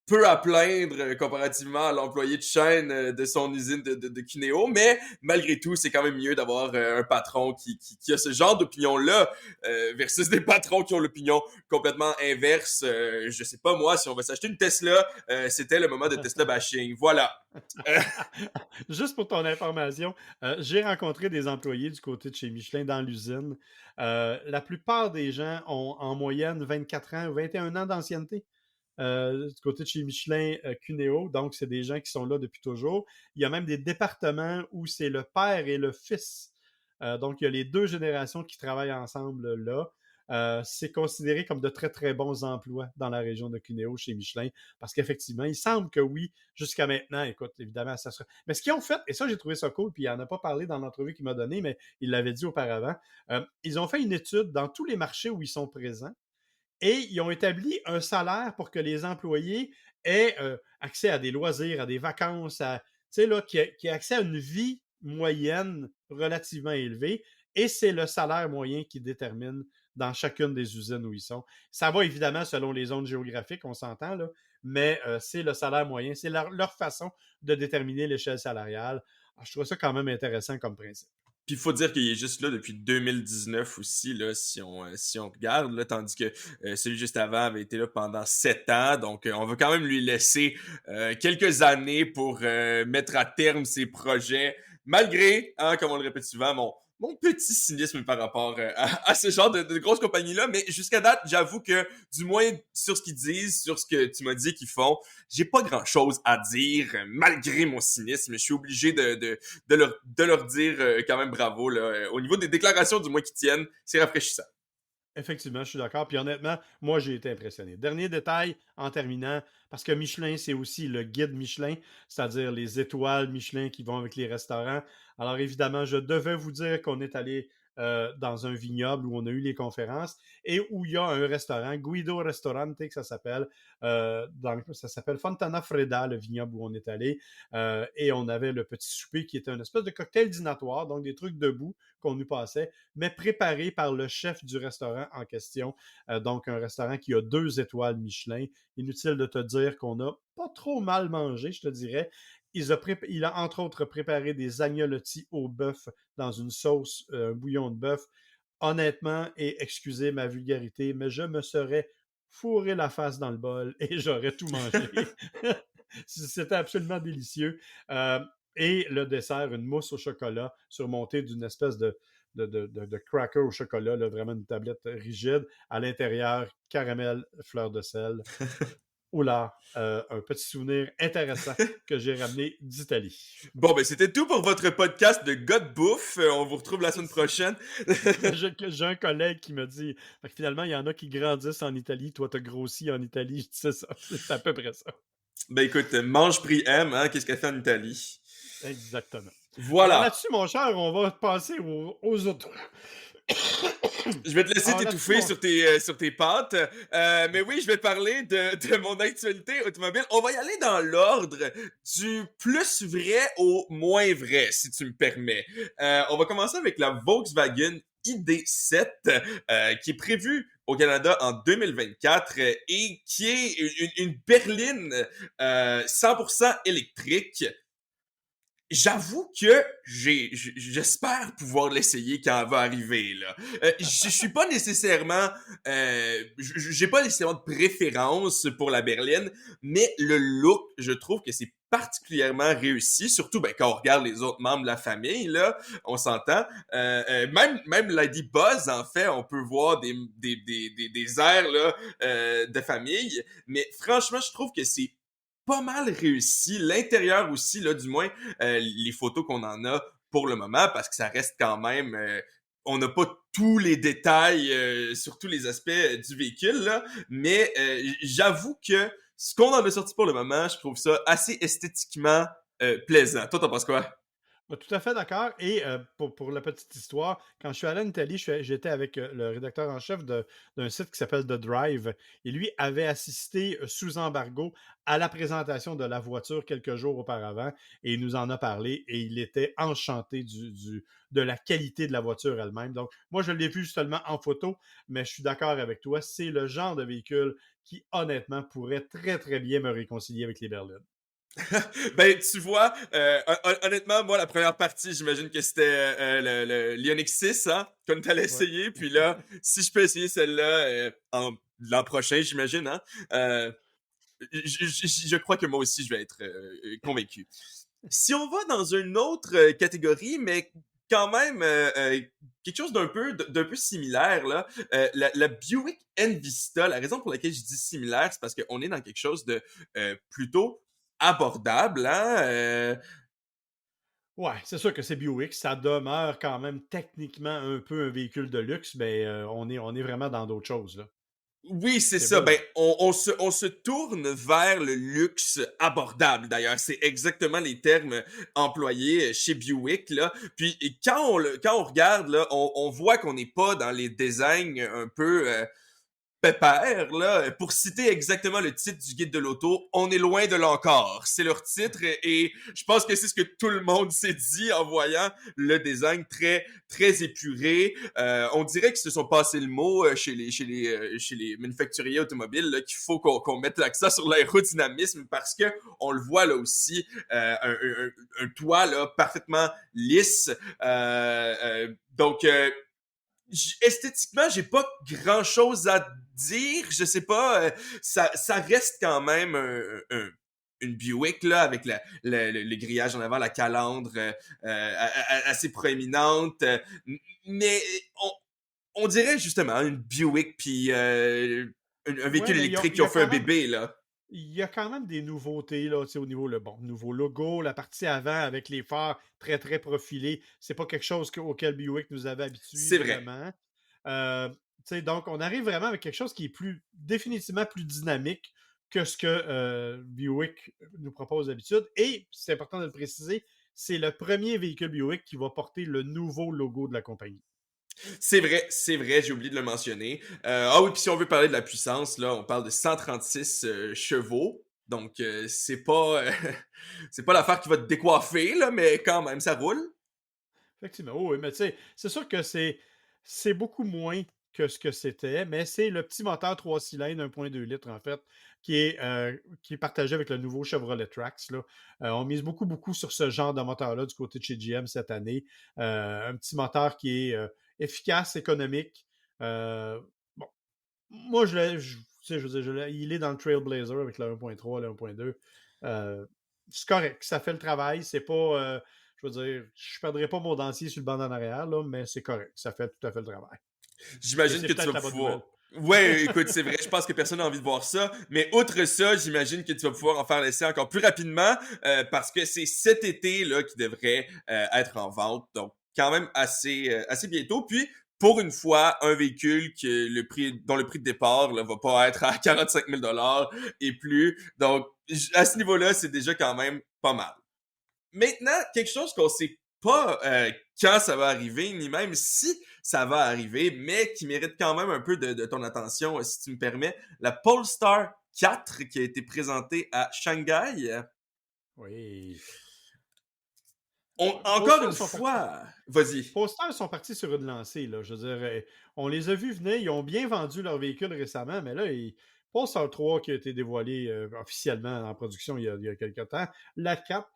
peu à plaindre comparativement à l'employé de chaîne de son usine de Cuneo, mais malgré tout, c'est quand même mieux d'avoir un patron qui a ce genre d'opinion-là versus des patrons qui ont l'opinion complètement inverse. Je sais pas, moi, si on va s'acheter une Tesla, c'était le moment de Tesla bashing. Voilà. Juste pour ton information, j'ai rencontré des employés du côté de chez Michelin dans l'usine. La plupart des gens ont en moyenne 24 ans ou 21 ans d'ancienneté. Du côté de chez Michelin Cuneo, donc c'est des gens qui sont là depuis toujours. Il y a même des départements où c'est le père et le fils. Donc il y a les deux générations qui travaillent ensemble là. C'est considéré comme de très très bons emplois dans la région de Cuneo chez Michelin parce qu'effectivement, il semble que oui, jusqu'à maintenant, écoute, évidemment, ça sera. Mais ce qu'ils ont fait, et ça j'ai trouvé ça cool, puis il n'en a pas parlé dans l'entrevue qu'il m'a donnée, mais il l'avait dit auparavant, ils ont fait une étude dans tous les marchés où ils sont présents et ils ont établi un salaire pour que les employés aient accès à des loisirs, à des vacances, qui aient accès à une vie moyenne relativement élevée. Et c'est le salaire moyen qui détermine dans chacune des usines où ils sont. Ça va évidemment selon les zones géographiques, on s'entend, là, mais c'est le salaire moyen. C'est leur façon de déterminer l'échelle salariale. Alors, je trouve ça quand même intéressant comme principe. Puis il faut dire qu'il est juste là depuis 2019 aussi, là, si on regarde, là, tandis que celui juste avant avait été là pendant 7 ans. Donc, on va quand même lui laisser quelques années pour mettre à terme ses projets, malgré, hein, comme on le répète souvent, mon petit cynisme par rapport à ce genre de grosses compagnies-là. Mais jusqu'à date, j'avoue que, du moins sur ce qu'ils disent, sur ce que tu m'as dit qu'ils font, j'ai pas grand-chose à dire, malgré mon cynisme. Je suis obligé de leur dire quand même bravo. Là. Au niveau des déclarations, du moins qu'ils tiennent, c'est rafraîchissant. Effectivement, je suis d'accord. Puis honnêtement, moi, j'ai été impressionné. Dernier détail en terminant, parce que Michelin, c'est aussi le guide Michelin, c'est-à-dire les étoiles Michelin qui vont avec les restaurants. Alors évidemment, je devais vous dire qu'on est allé dans un vignoble où on a eu les conférences et où il y a un restaurant, Guido Restaurante, que ça s'appelle. Ça s'appelle Fontana Fredda, le vignoble où on est allé. Et on avait le petit souper qui était une espèce de cocktail dînatoire, donc des trucs debout qu'on nous passait, mais préparé par le chef du restaurant en question. Donc, un restaurant qui a 2 étoiles Michelin. Inutile de te dire qu'on a pas trop mal mangé, je te dirais. Il a entre autres préparé des agnolottis au bœuf dans une sauce, un bouillon de bœuf. Honnêtement, et excusez ma vulgarité, mais je me serais fourré la face dans le bol et j'aurais tout mangé. C'était absolument délicieux. Et le dessert, une mousse au chocolat surmontée d'une espèce de cracker au chocolat, là, vraiment une tablette rigide. À l'intérieur, caramel, fleur de sel. Oh là, un petit souvenir intéressant que j'ai ramené d'Italie. Bon, ben c'était tout pour votre podcast de gars de bouffe. On vous retrouve la semaine prochaine. J'ai un collègue qui me dit, fait que finalement, il y en a qui grandissent en Italie, toi, t'as grossi en Italie. C'est ça, c'est à peu près ça. Ben écoute, mange, prie, aime, hein, qu'est-ce qu'elle fait en Italie? Exactement. Alors Voilà. là-dessus, mon cher, on va passer aux autos. Je vais te laisser Alors là-dessus, t'étouffer sur tes pattes. Mais oui, je vais parler de mon actualité automobile. On va y aller dans l'ordre du plus vrai au moins vrai, si tu me permets. On va commencer avec la Volkswagen ID7, qui est prévue au Canada en 2024 et qui est une berline 100% électrique. J'avoue que j'espère pouvoir l'essayer quand elle va arriver là. Je suis pas nécessairement, j'ai pas nécessairement de préférence pour la berline, mais le look, je trouve que c'est particulièrement réussi, surtout ben, quand on regarde les autres membres de la famille là, on s'entend. Même Lady Buzz en fait, on peut voir des airs là de famille, mais franchement, je trouve que c'est pas mal réussi. L'intérieur aussi, là, du moins, les photos qu'on en a pour le moment, parce que ça reste quand même... on n'a pas tous les détails sur tous les aspects du véhicule, là, mais j'avoue que ce qu'on en a sorti pour le moment, je trouve ça assez esthétiquement plaisant. Toi, t'en penses quoi? Tout à fait d'accord. Et pour la petite histoire, quand je suis allé en Italie, j'étais avec le rédacteur en chef d'un site qui s'appelle The Drive. Et lui avait assisté sous embargo à la présentation de la voiture quelques jours auparavant. Et il nous en a parlé. Et il était enchanté de la qualité de la voiture elle-même. Donc, moi, je l'ai vu seulement en photo, mais je suis d'accord avec toi. C'est le genre de véhicule qui, honnêtement, pourrait très, très bien me réconcilier avec les berlines. Ben, tu vois, honnêtement, moi, la première partie, j'imagine que c'était l'Ioniq 6, hein, qu'on allait Ouais. essayer. Puis là, si je peux essayer celle-là l'an prochain, j'imagine, hein, je crois que moi aussi, je vais être convaincu. Si on va dans une autre catégorie, mais quand même quelque chose d'un peu similaire, là, la Buick Envista, la raison pour laquelle je dis similaire, c'est parce qu'on est dans quelque chose de plutôt abordable, hein? Ouais, c'est sûr que c'est Buick. Ça demeure quand même techniquement un peu un véhicule de luxe, mais on est vraiment dans d'autres choses, là. Oui, c'est C'est ça. beau, Ben, là. on se tourne vers le luxe abordable, d'ailleurs. C'est exactement les termes employés chez Buick, là. Puis, et quand on regarde, là, on voit qu'on n'est pas dans les designs un peu pépère, là, pour citer exactement le titre du guide de l'auto, on est loin de là encore. C'est leur titre et je pense que c'est ce que tout le monde s'est dit en voyant le design très très épuré. On dirait qu'ils se sont passé le mot chez les manufacturiers automobiles là, qu'il faut qu'on mette l'accent sur l'aérodynamisme parce que on le voit là aussi un toit là parfaitement lisse. Donc esthétiquement, j'ai pas grand chose à dire. Je sais pas, ça reste quand même une Buick là avec le grillage en avant, la calandre assez proéminente. Mais on dirait justement une Buick puis un Ouais, véhicule mais électrique il qui y ont a fait un quand même, bébé là. il y a quand même des nouveautés là, tu sais, au niveau le bon, nouveau logo, la partie avant avec les phares très très profilés. C'est pas quelque chose auquel Buick nous avait habitués C'est vrai. vraiment. Tu sais, donc, on arrive vraiment avec quelque chose qui est définitivement plus dynamique que ce que Buick nous propose d'habitude. Et, c'est important de le préciser, c'est le premier véhicule Buick qui va porter le nouveau logo de la compagnie. C'est vrai, j'ai oublié de le mentionner. Ah oui, puis si on veut parler de la puissance, là, on parle de 136 chevaux. Donc, c'est pas l'affaire qui va te décoiffer, là, mais quand même, ça roule. Effectivement, oui, mais tu sais, c'est sûr que c'est beaucoup moins que ce que c'était, mais c'est le petit moteur 3 cylindres 1,2 litres, en fait, qui est partagé avec le nouveau Chevrolet Trax, là. On mise beaucoup, beaucoup sur ce genre de moteur-là du côté de chez GM cette année. Un petit moteur qui est efficace, économique. Bon, moi, tu sais, je veux dire, il est dans le Trailblazer avec le 1.3, le 1.2. Euh, c'est correct, ça fait le travail. C'est pas, je veux dire, je perdrai pas mon dentier sur le banc d'en arrière, là, mais c'est correct, ça fait tout à fait le travail. Et J'imagine c'est que tu peut-être vas la bonne pouvoir... nouvelle. Ouais, écoute, c'est vrai, je pense que personne n'a envie de voir ça. Mais outre ça, j'imagine que tu vas pouvoir en faire l'essai encore plus rapidement parce que c'est cet été là qui devrait être en vente. Donc, quand même assez bientôt. Puis, pour une fois, un véhicule dont le prix de départ là, va pas être à 45 000 et plus. Donc, à ce niveau-là, c'est déjà quand même pas mal. Maintenant, quelque chose qu'on sait pas quand ça va arriver, ni même si ça va arriver, mais qui mérite quand même un peu de ton attention, si tu me permets. La Polestar 4 qui a été présentée à Shanghai. Oui. Encore une Polestar fois, vas-y. Polestar sont partis sur une lancée, là. Je veux dire, on les a vus venir, ils ont bien vendu leur véhicule récemment, mais là, Polestar 3 qui a été dévoilé officiellement en production il y a quelques temps, la 4,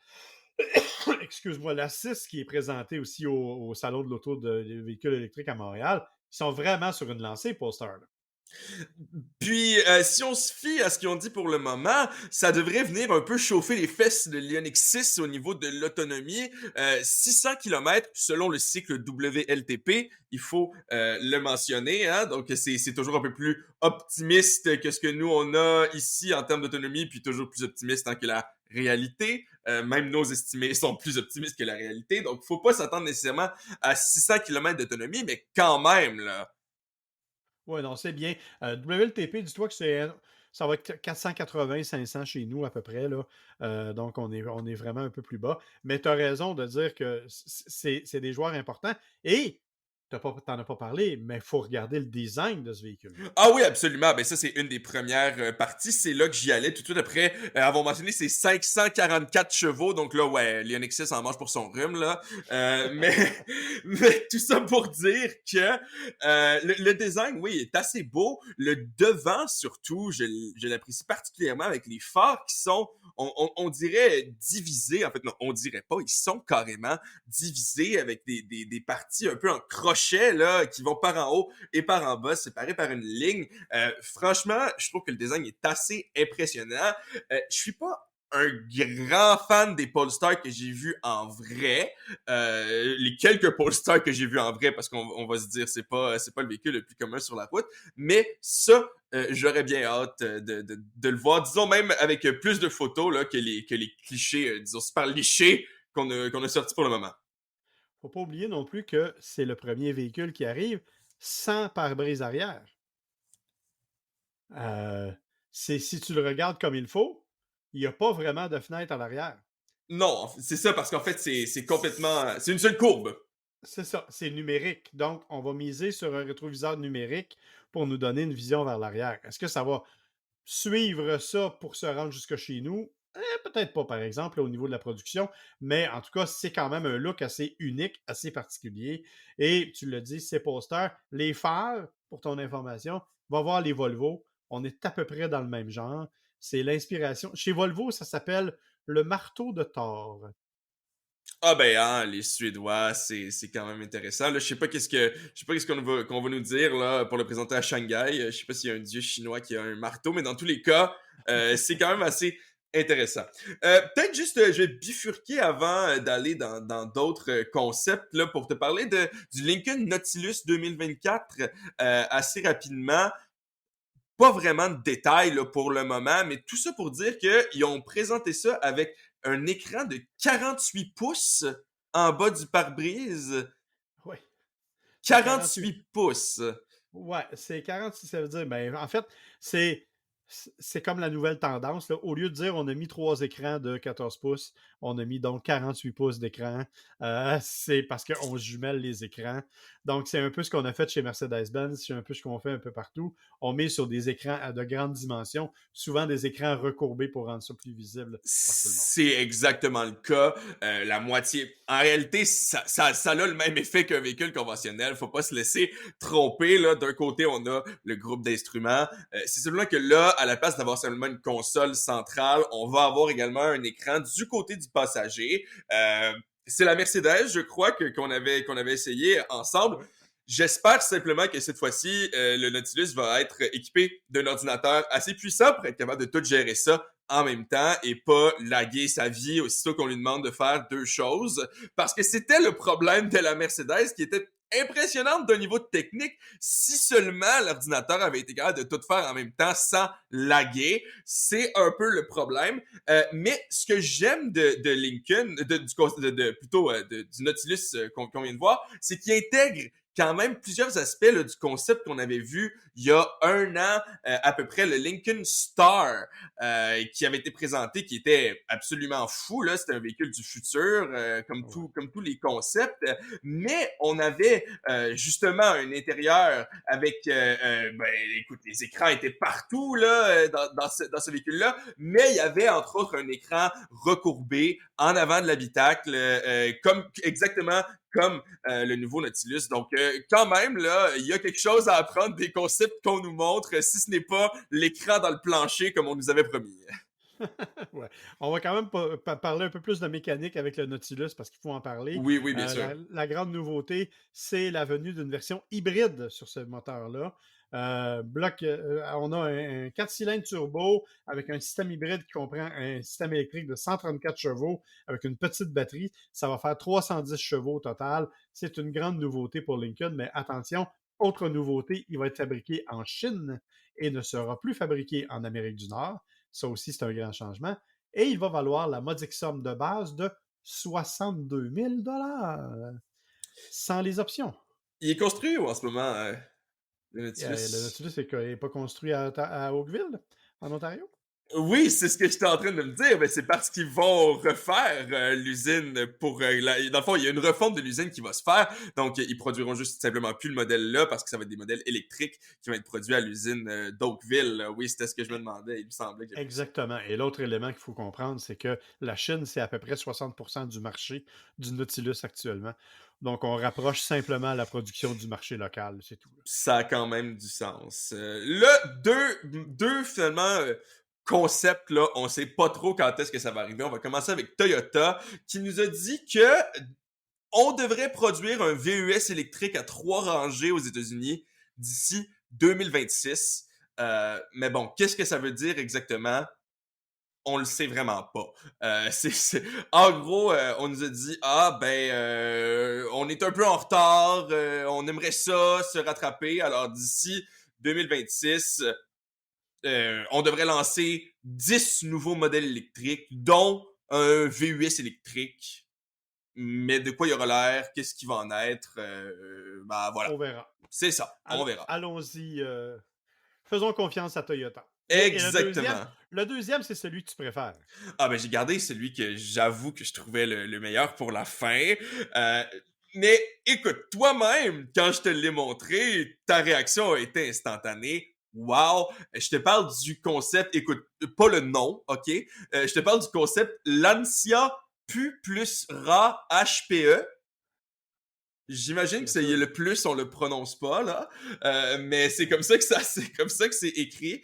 excuse-moi, la 6 qui est présentée aussi au Salon de l'auto des véhicules électriques à Montréal, ils sont vraiment sur une lancée, Polestar. Là. Puis, si on se fie à ce qu'ils ont dit pour le moment, ça devrait venir un peu chauffer les fesses de l'Ioniq 6 au niveau de l'autonomie. 600 km selon le cycle WLTP, il faut le mentionner. Hein? Donc, c'est toujours un peu plus optimiste que ce que nous, on a ici en termes d'autonomie, puis toujours plus optimiste hein, que la réalité. Même nos estimés sont plus optimistes que la réalité. Donc, faut pas s'attendre nécessairement à 600 km d'autonomie, mais quand même, là. Oui, non, c'est bien. WLTP, dis-toi que ça va être 480-500 chez nous à peu près. Là. Donc, on est vraiment un peu plus bas. Mais tu as raison de dire que c'est des joueurs importants. Et tu n'en as pas parlé, mais il faut regarder le design de ce véhicule. Ah oui, absolument. Ben ça, c'est une des premières parties. C'est là que j'y allais tout de suite après avoir mentionné ces 544 chevaux. Donc là, ouais, l'Ioniq 6 en mange pour son rhume, là. Mais tout ça pour dire que le design, oui, est assez beau. Le devant, surtout, je l'apprécie particulièrement avec les phares qui sont, on dirait, divisés. En fait, non, on dirait pas. Ils sont carrément divisés avec des parties un peu en crochet, là, qui vont par en haut et par en bas, séparés par une ligne. Franchement, je trouve que le design est assez impressionnant. Je suis pas un grand fan des Polestar que j'ai vus en vrai. Les quelques Polestar que j'ai vus en vrai, parce qu'on va se dire c'est pas le véhicule le plus commun sur la route, mais ça, j'aurais bien hâte de le voir, disons même avec plus de photos là, que les clichés, disons super lichés qu'on a sortis pour le moment. Faut pas oublier non plus que c'est le premier véhicule qui arrive sans pare-brise arrière. Si tu le regardes comme il faut, il n'y a pas vraiment de fenêtre à l'arrière. Non, c'est ça, parce qu'en fait, c'est complètement... C'est une seule courbe. C'est ça, c'est numérique. Donc, on va miser sur un rétroviseur numérique pour nous donner une vision vers l'arrière. Est-ce que ça va suivre ça pour se rendre jusque chez nous? Peut-être pas, par exemple, au niveau de la production, mais en tout cas, c'est quand même un look assez unique, assez particulier. Et tu l'as dit, c'est Polestar. Les phares, pour ton information, va voir les Volvo. On est à peu près dans le même genre. C'est l'inspiration. Chez Volvo, ça s'appelle le marteau de Thor. Ah ben hein, les Suédois, c'est quand même intéressant. Là, je sais pas qu'est-ce qu'on va nous dire là pour le présenter à Shanghai. Je sais pas s'il y a un dieu chinois qui a un marteau, mais dans tous les cas, c'est quand même assez intéressant. Peut-être juste, je vais bifurquer avant d'aller dans d'autres concepts là pour te parler du Lincoln Nautilus 2024 assez rapidement. Pas vraiment de détails là, pour le moment, mais tout ça pour dire qu'ils ont présenté ça avec un écran de 48 pouces en bas du pare-brise. Oui. 48 pouces. Ouais, c'est 46, ça veut dire, ben, en fait, c'est comme la nouvelle tendance. Là. Au lieu de dire on a mis 3 écrans de 14 pouces, on a mis donc 48 pouces d'écran. C'est parce qu'on jumelle les écrans. Donc, c'est un peu ce qu'on a fait chez Mercedes-Benz, c'est un peu ce qu'on fait un peu partout. On met sur des écrans à de grandes dimensions, souvent des écrans recourbés pour rendre ça plus visible par tout le monde. C'est exactement le cas. La moitié. En réalité, ça a le même effet qu'un véhicule conventionnel. Faut pas se laisser tromper. Là. D'un côté, on a le groupe d'instruments. C'est simplement que là, à la place d'avoir seulement une console centrale, on va avoir également un écran du côté du passager. C'est la Mercedes, je crois, qu'on avait essayé ensemble. J'espère simplement que cette fois-ci, le Nautilus va être équipé d'un ordinateur assez puissant pour être capable de tout gérer ça en même temps et pas laguer sa vie aussitôt qu'on lui demande de faire deux choses. Parce que c'était le problème de la Mercedes qui était impressionnante d'un niveau de technique. Si seulement l'ordinateur avait été capable de tout faire en même temps sans laguer, c'est un peu le problème. Mais ce que j'aime de Lincoln, du Nautilus qu'on vient de voir, c'est qu'il intègre quand même plusieurs aspects là, du concept qu'on avait vu il y a 1 an à peu près, le Lincoln Star qui avait été présenté, qui était absolument fou. Là, c'était un véhicule du futur, comme tous les concepts. Mais on avait justement un intérieur avec, écoute, les écrans étaient partout là dans ce véhicule-là, mais il y avait entre autres un écran recourbé en avant de l'habitacle, exactement comme le nouveau Nautilus. Donc, quand même, là, il y a quelque chose à apprendre des concepts qu'on nous montre, si ce n'est pas l'écran dans le plancher comme on nous avait promis. Ouais. On va quand même parler un peu plus de mécanique avec le Nautilus parce qu'il faut en parler. Oui, oui, bien sûr. La grande nouveauté, c'est la venue d'une version hybride sur ce moteur-là. On a un 4 cylindres turbo avec un système hybride qui comprend un système électrique de 134 chevaux avec une petite batterie. Ça va faire 310 chevaux au total. C'est une grande nouveauté pour Lincoln, mais attention, autre nouveauté, il va être fabriqué en Chine et ne sera plus fabriqué en Amérique du Nord. Ça aussi, c'est un grand changement. Et il va valoir la modique somme de base de 62 000 sans les options. Il est construit où en ce moment, le Le Nautilus? Nautilus n'est pas construit à Oakville, en Ontario? Oui, c'est ce que j'étais en train de me dire, mais c'est parce qu'ils vont refaire l'usine pour... Dans le fond, il y a une refonte de l'usine qui va se faire, donc ils produiront juste simplement plus le modèle là, parce que ça va être des modèles électriques qui vont être produits à l'usine d'Oakville. Oui, c'était ce que je me demandais, il me semblait que... Exactement. Et l'autre élément qu'il faut comprendre, c'est que la Chine, c'est à peu près 60% du marché du Nautilus actuellement. Donc, on rapproche simplement la production du marché local, c'est tout. Ça a quand même du sens. Là, deux finalement... concept là, on sait pas trop quand est-ce que ça va arriver. On va commencer avec Toyota qui nous a dit que on devrait produire un VUS électrique à 3 rangées aux États-Unis d'ici 2026. Mais bon, qu'est-ce que ça veut dire exactement? On le sait vraiment pas. En gros, on nous a dit on est un peu en retard, on aimerait ça se rattraper. Alors d'ici 2026, on devrait lancer 10 nouveaux modèles électriques, dont un VUS électrique. Mais de quoi il y aura l'air, qu'est-ce qui va en être, voilà. On verra. C'est ça, on verra. Allons-y. Faisons confiance à Toyota. Exactement. Le deuxième, c'est celui que tu préfères. Ah ben j'ai gardé celui que j'avoue que je trouvais le meilleur pour la fin. Mais écoute, toi-même, quand je te l'ai montré, ta réaction a été instantanée. Wow! Je te parle du concept, écoute, pas le nom, ok? Je te parle du concept Lancia Pu plus Ra HPE. J'imagine que c'est le plus, on le prononce pas, là. Mais c'est comme ça que c'est écrit.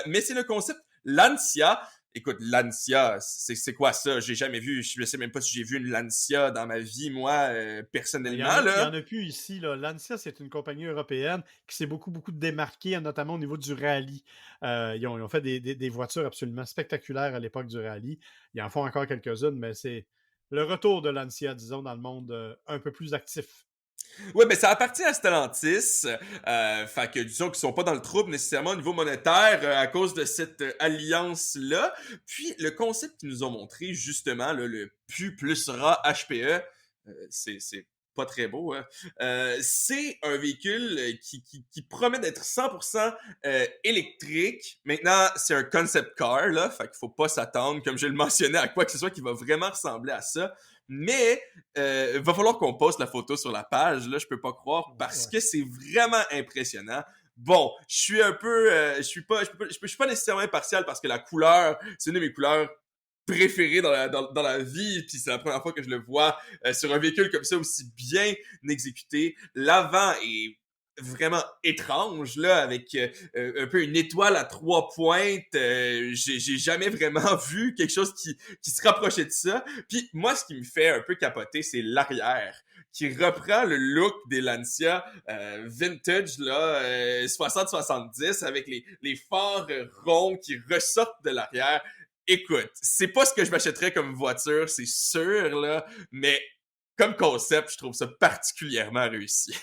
Mais c'est le concept Lancia. Écoute, Lancia, c'est quoi ça? J'ai jamais vu, je sais même pas si j'ai vu une Lancia dans ma vie, moi, personnellement, Il y là. en a plus ici, là. Lancia, c'est une compagnie européenne qui s'est beaucoup démarquée, notamment au niveau du rallye. Ils ont fait des voitures absolument spectaculaires à l'époque du rallye. Ils en font encore quelques-unes, mais c'est le retour de Lancia, disons, dans le monde un peu plus actif. Ouais, mais ça appartient à Stellantis. Fait que disons qu'ils sont pas dans le trouble nécessairement au niveau monétaire à cause de cette alliance-là. Puis le concept qu'ils nous ont montré, justement, là, le Pu plus Ra HPE, c'est pas très beau, hein. C'est un véhicule qui promet d'être 100% électrique. Maintenant, c'est un concept car, là, fait qu'il faut pas s'attendre, comme je le mentionnais, à quoi que ce soit qui va vraiment ressembler à ça. Mais va falloir qu'on poste la photo sur la page, là, je peux pas croire, parce que c'est vraiment impressionnant. Bon, je suis un peu, je suis pas nécessairement impartial parce que la couleur, c'est une de mes couleurs préférées dans la vie, puis c'est la première fois que je le vois sur un véhicule comme ça aussi bien exécuté. L'avant est vraiment étrange là, avec un peu une étoile à 3 pointes. J'ai jamais vraiment vu quelque chose qui se rapprochait de ça. Puis moi, ce qui me fait un peu capoter, c'est l'arrière qui reprend le look des Lancia vintage là, 60-70 avec les phares ronds qui ressortent de l'arrière. Écoute, c'est pas ce que je m'achèterais comme voiture, c'est sûr là, mais comme concept, je trouve ça particulièrement réussi.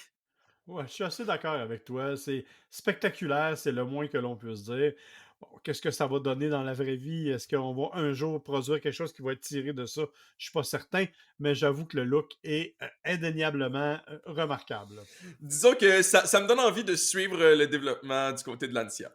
Ouais, je suis assez d'accord avec toi. C'est spectaculaire, c'est le moins que l'on puisse dire. Bon, qu'est-ce que ça va donner dans la vraie vie? Est-ce qu'on va un jour produire quelque chose qui va être tiré de ça? Je suis pas certain, mais j'avoue que le look est indéniablement remarquable. Disons que ça me donne envie de suivre le développement du côté de Lancia.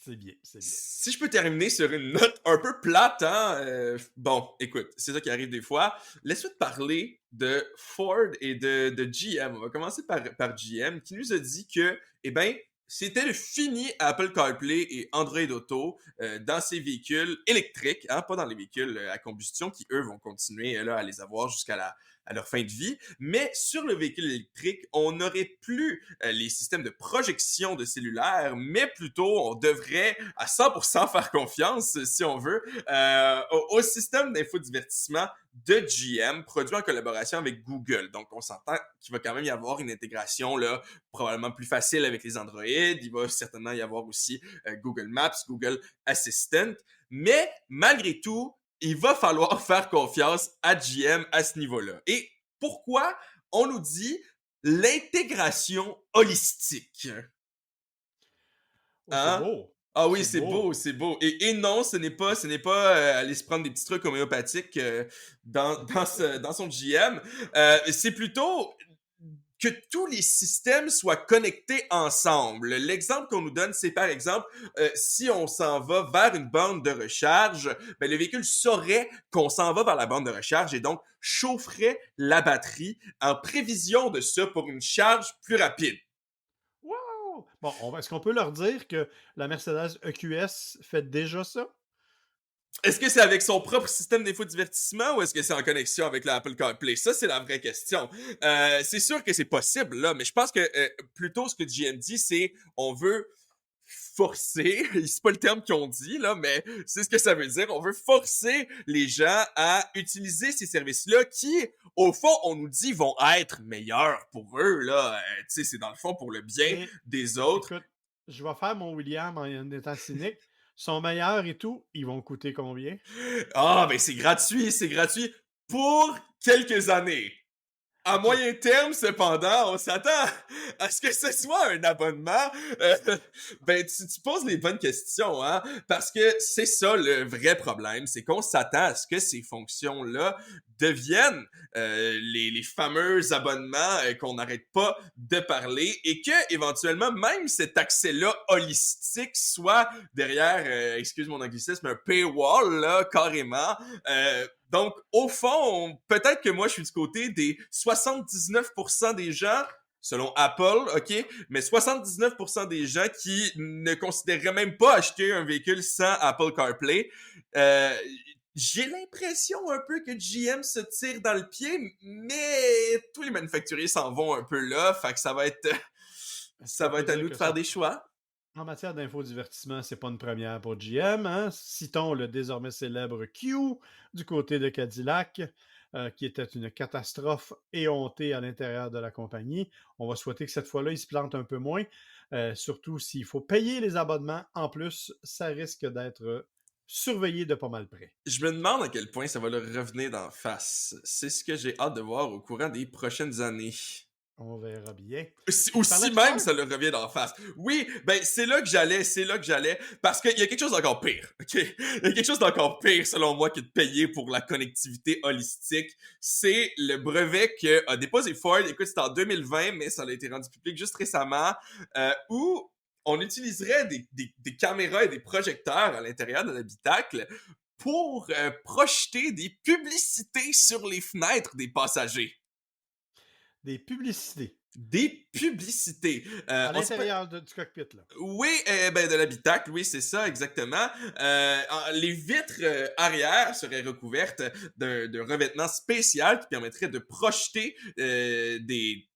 C'est bien, c'est bien. Si je peux terminer sur une note un peu plate, hein, bon, écoute, c'est ça qui arrive des fois. Laisse-moi te parler de Ford et de GM. On va commencer par GM, qui nous a dit que, eh ben, c'était le fini Apple CarPlay et Android Auto dans ces véhicules électriques, hein, pas dans les véhicules à combustion, qui eux vont continuer là, à les avoir à leur fin de vie. Mais sur le véhicule électrique, on n'aurait plus les systèmes de projection de cellulaire, mais plutôt on devrait à 100% faire confiance, si on veut, au système d'infodivertissement de GM, produit en collaboration avec Google. Donc, on s'entend qu'il va quand même y avoir une intégration là, probablement plus facile avec les Android. Il va certainement y avoir aussi Google Maps, Google Assistant. Mais malgré tout, il va falloir faire confiance à GM à ce niveau-là. Et pourquoi on nous dit l'intégration holistique? Oh, c'est Hein? beau. Ah oui, C'est c'est beau, beau. c'est beau. Et non, ce n'est pas aller se prendre des petits trucs homéopathiques dans son GM. C'est plutôt que tous les systèmes soient connectés ensemble. L'exemple qu'on nous donne, c'est par exemple, si on s'en va vers une borne de recharge, ben, le véhicule saurait qu'on s'en va vers la borne de recharge et donc chaufferait la batterie en prévision de ça pour une charge plus rapide. Wow! Bon, est-ce qu'on peut leur dire que la Mercedes EQS fait déjà ça? Est-ce que c'est avec son propre système d'infodivertissement ou est-ce que c'est en connexion avec l'Apple CarPlay? Ça, c'est la vraie question. C'est sûr que c'est possible, là, mais je pense que plutôt ce que GM dit, c'est on veut forcer, c'est pas le terme qu'ils ont dit, là, mais c'est ce que ça veut dire. On veut forcer les gens à utiliser ces services-là qui, au fond, on nous dit vont être meilleurs pour eux, là. Tu sais, c'est dans le fond pour le bien Et des autres. écoute, je vais faire mon William en étant cynique. Sont meilleurs et tout, ils vont coûter combien? Ah, ben c'est gratuit pour quelques années. À OK. moyen terme, cependant, on s'attend à ce que ce soit un abonnement. Euh, ben, tu poses les bonnes questions, hein? Parce que c'est ça le vrai problème, c'est qu'on s'attend à ce que ces fonctions-là deviennent les fameux abonnements qu'on n'arrête pas de parler et que éventuellement même cet accès-là holistique soit derrière, excuse mon anglicisme, un paywall là carrément. Donc, au fond, peut-être que moi, je suis du côté des 79% des gens, selon Apple, OK, mais 79% des gens qui ne considéreraient même pas acheter un véhicule sans Apple CarPlay. Euh, j'ai l'impression un peu que GM se tire dans le pied, mais tous les manufacturiers s'en vont un peu là, fait que Est-ce ça qu'on va peut être à dire nous de que faire ça, des choix. en matière d'infodivertissement, c'est pas une première pour GM, hein? Citons le désormais célèbre Q du côté de Cadillac, qui était une catastrophe éhontée à l'intérieur de la compagnie. On va souhaiter que cette fois-là, il se plante un peu moins, surtout s'il faut payer les abonnements. En plus, ça risque d'être surveillé de pas mal près. Je me demande à quel point ça va leur revenir d'en face. C'est ce que j'ai hâte de voir au courant des prochaines années. On verra bien. Ou Tu parlais si de même Ford? ça leur revient d'en face. Oui, ben c'est là que j'allais, parce qu'il y a quelque chose d'encore pire, ok? Il y a quelque chose d'encore pire, selon moi, que de payer pour la connectivité holistique. C'est le brevet que a déposé Ford, écoute, c'était en 2020, mais ça a été rendu public juste récemment, où on utiliserait des caméras et des projecteurs à l'intérieur de l'habitacle pour projeter des publicités sur les fenêtres des passagers. Des publicités Des publicités. à On sait pas. l'intérieur du cockpit, là. Oui, ben de l'habitacle, oui, c'est ça, exactement. Les vitres arrière seraient recouvertes d'un revêtement spécial qui permettrait de projeter des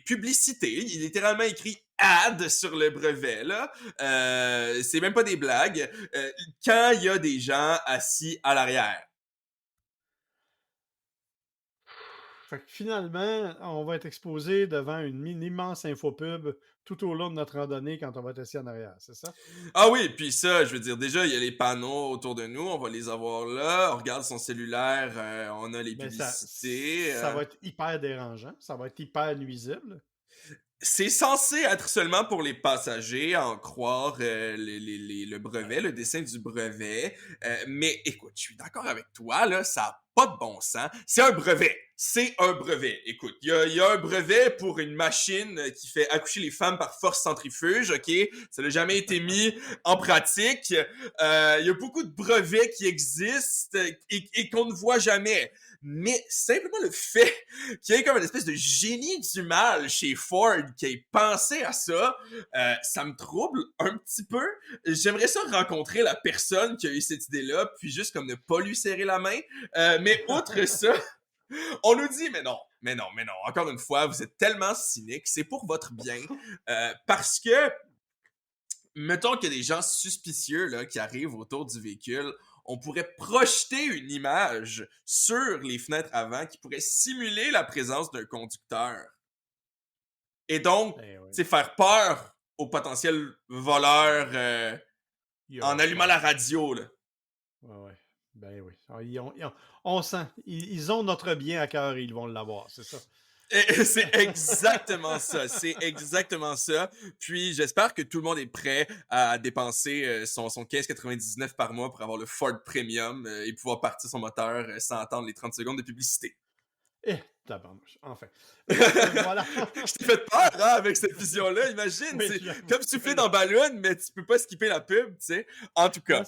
publicités. Il est littéralement écrit ad sur le brevet, là. C'est même pas des blagues. Quand il y a des gens assis à l'arrière. Fait que finalement, on va être exposé devant une immense infopub tout au long de notre randonnée quand on va être assis en arrière, c'est ça? Ah oui, puis ça, je veux dire, déjà, il y a les panneaux autour de nous, on va les avoir là. On regarde son cellulaire, on a les Mais publicités. ça va être hyper dérangeant, ça va être hyper nuisible. C'est censé être seulement pour les passagers, à en croire le brevet, le dessin du brevet. Mais écoute, je suis d'accord avec toi, là, ça a pas de bon sens. C'est un brevet. C'est un brevet. Écoute, il y a un brevet pour une machine qui fait accoucher les femmes par force centrifuge, OK? Ça n'a jamais été mis en pratique. Il y a beaucoup de brevets qui existent et qu'on ne voit jamais. Mais simplement le fait qu'il y ait comme une espèce de génie du mal chez Ford qui ait pensé à ça, ça me trouble un petit peu. J'aimerais ça rencontrer la personne qui a eu cette idée-là, puis juste comme ne pas lui serrer la main. Mais outre ça, on nous dit, mais non, encore une fois, vous êtes tellement cyniques, c'est pour votre bien. Parce que, mettons qu'il y a des gens suspicieux là, qui arrivent autour du véhicule, on pourrait projeter une image sur les fenêtres avant qui pourrait simuler la présence d'un conducteur. Et donc, Ben oui. tu sais, faire peur aux potentiels voleurs en allumant la radio, là. Ouais. Ben oui. On sent. Ils ont notre bien à cœur et ils vont l'avoir, c'est ça. Et c'est exactement ça. C'est exactement ça. Puis j'espère que tout le monde est prêt à dépenser son 15,99 par mois pour avoir le Ford Premium et pouvoir partir son moteur sans attendre les 30 secondes de publicité. Tabarnouche, enfin. Voilà. Je t'ai fait peur hein, avec cette vision-là, imagine. Mais C'est j'avoue comme souffler dans Balloon, mais tu peux pas skipper la pub, tu sais. En tout cas.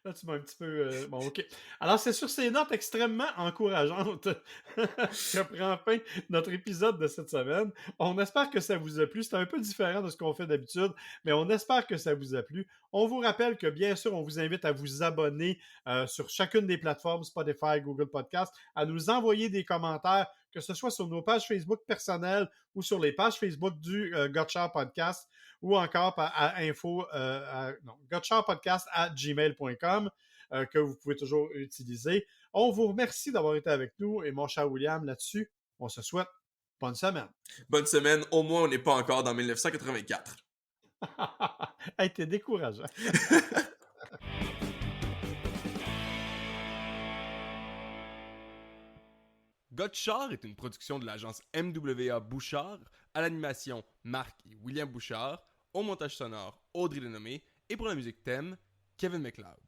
Là, tu m'as un petit peu... Bon, OK. Alors, c'est sur ces notes extrêmement encourageantes que prend fin notre épisode de cette semaine. On espère que ça vous a plu. C'est un peu différent de ce qu'on fait d'habitude, mais on espère que ça vous a plu. On vous rappelle que, bien sûr, on vous invite à vous abonner sur chacune des plateformes, Spotify, Google Podcast, à nous envoyer des commentaires, que ce soit sur nos pages Facebook personnelles ou sur les pages Facebook du Gotcha Podcast, ou encore à gotcharpodcast@gmail.com que vous pouvez toujours utiliser. On vous remercie d'avoir été avec nous et mon cher William, là-dessus, on se souhaite bonne semaine. Bonne semaine. Au moins, on n'est pas encore dans 1984. Hey, t'es décourageant. Gotchard est une production de l'agence MWA Bouchard, à l'animation Marc et William Bouchard, au montage sonore Audrey Denomé et pour la musique thème Kevin MacLeod.